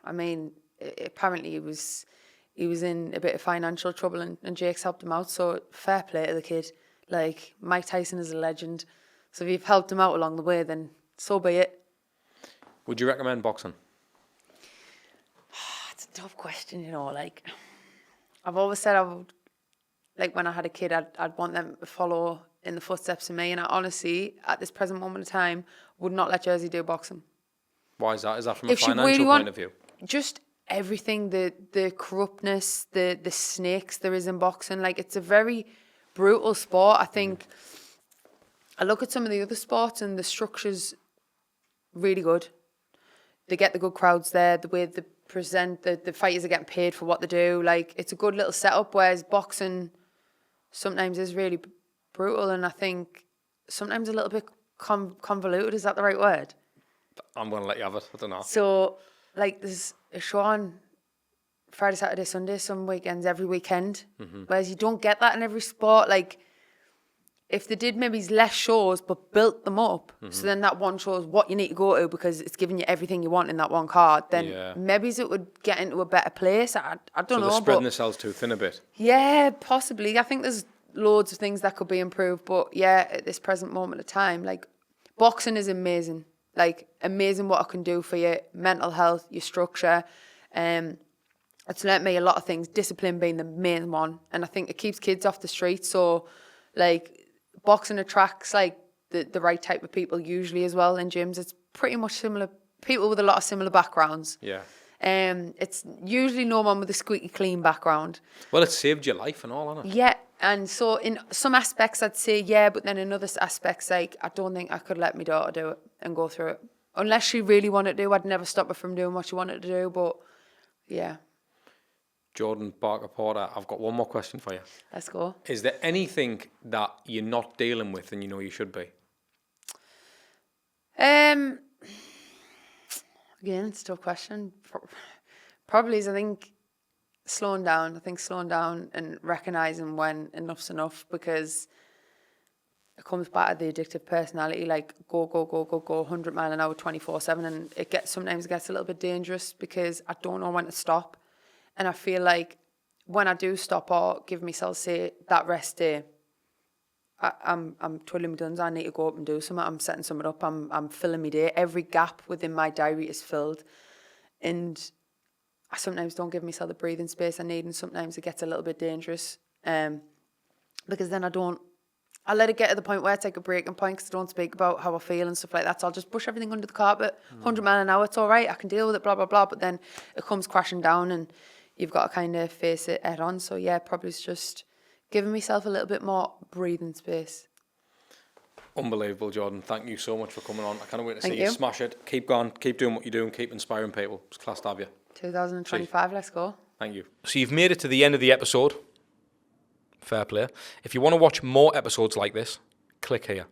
A: I mean, apparently he was in a bit of financial trouble, and Jake's helped him out. So fair play to the kid. Like, Mike Tyson is a legend. So if you've helped him out along the way, then so be it.
B: Would you recommend boxing?
A: It's a tough question, you know. Like, I've always said I would, like, when I had a kid, I'd want them to follow in the footsteps of me. And I honestly, at this present moment of time, would not let Jersey do boxing.
B: Why is that? Is that from a financial point of view?
A: Just everything, the corruptness, the snakes there is in boxing. Like, it's a very brutal sport. I think I look at some of the other sports and the structure's really good. They get the good crowds there, the way the present, the fighters are getting paid for what they do. Like, it's a good little setup, whereas boxing sometimes is really brutal, and I think sometimes a little bit convoluted. Is that the right word?
B: I'm going to let you have it. I don't know.
A: So, like, there's a show on Friday, Saturday, Sunday, some weekends, every weekend. Whereas you don't get that in every sport. Like, if they did maybe less shows but built them up, so then that one shows what you need to go to because it's giving you everything you want in that one card, then maybe it would get into a better place. I don't know.
B: So they're spreading themselves too thin a bit.
A: Yeah, possibly. I think there's loads of things that could be improved. But yeah, at this present moment of time, like, boxing is amazing. Like, amazing what it can do for your mental health, your structure. It's learnt me a lot of things, discipline being the main one. And I think it keeps kids off the streets. So, like, boxing attracts, like, the right type of people usually as well in gyms. It's pretty much similar, people with a lot of similar backgrounds.
B: Yeah.
A: It's usually no one with a squeaky clean background.
B: Well, it saved your life and all, hasn't it?
A: Yeah, and so in some aspects I'd say yeah, but then in other aspects, like, I don't think I could let my daughter do it and go through it. Unless she really wanted to do, I'd never stop her from doing what she wanted to do, but yeah.
B: Jordan Barker Porter, I've got one more question for you.
A: Let's go.
B: Is there anything that you're not dealing with and you know you should be?
A: Again, it's a tough question. Probably is, I think, slowing down. And recognising when enough's enough, because it comes back to the addictive personality, like go, 100 mile an hour, 24/7. And sometimes it gets a little bit dangerous because I don't know when to stop. And I feel like when I do stop or give myself, say, that rest day, I'm twiddling my thumbs. I need to go up and do something. I'm setting something up. I'm filling my day. Every gap within my diary is filled. And I sometimes don't give myself the breathing space I need, and sometimes it gets a little bit dangerous. Because then I let it get to the point where I take a breaking point because I don't speak about how I feel and stuff like that. So I'll just push everything under the carpet. 100 mile an hour, it's all right. I can deal with it, blah, blah, blah. But then it comes crashing down and you've got to kind of face it head on. So yeah, probably it's just giving myself a little bit more breathing space.
B: Unbelievable, Jordan. Thank you so much for coming on. I can't wait to see
A: Thank
B: you
A: you.
B: smash it. Keep going. Keep doing what you're doing. Keep inspiring people. It's class to have you.
A: 2025, let's go.
B: Thank you.
D: So you've made it to the end of the episode. Fair play. If you want to watch more episodes like this, click here.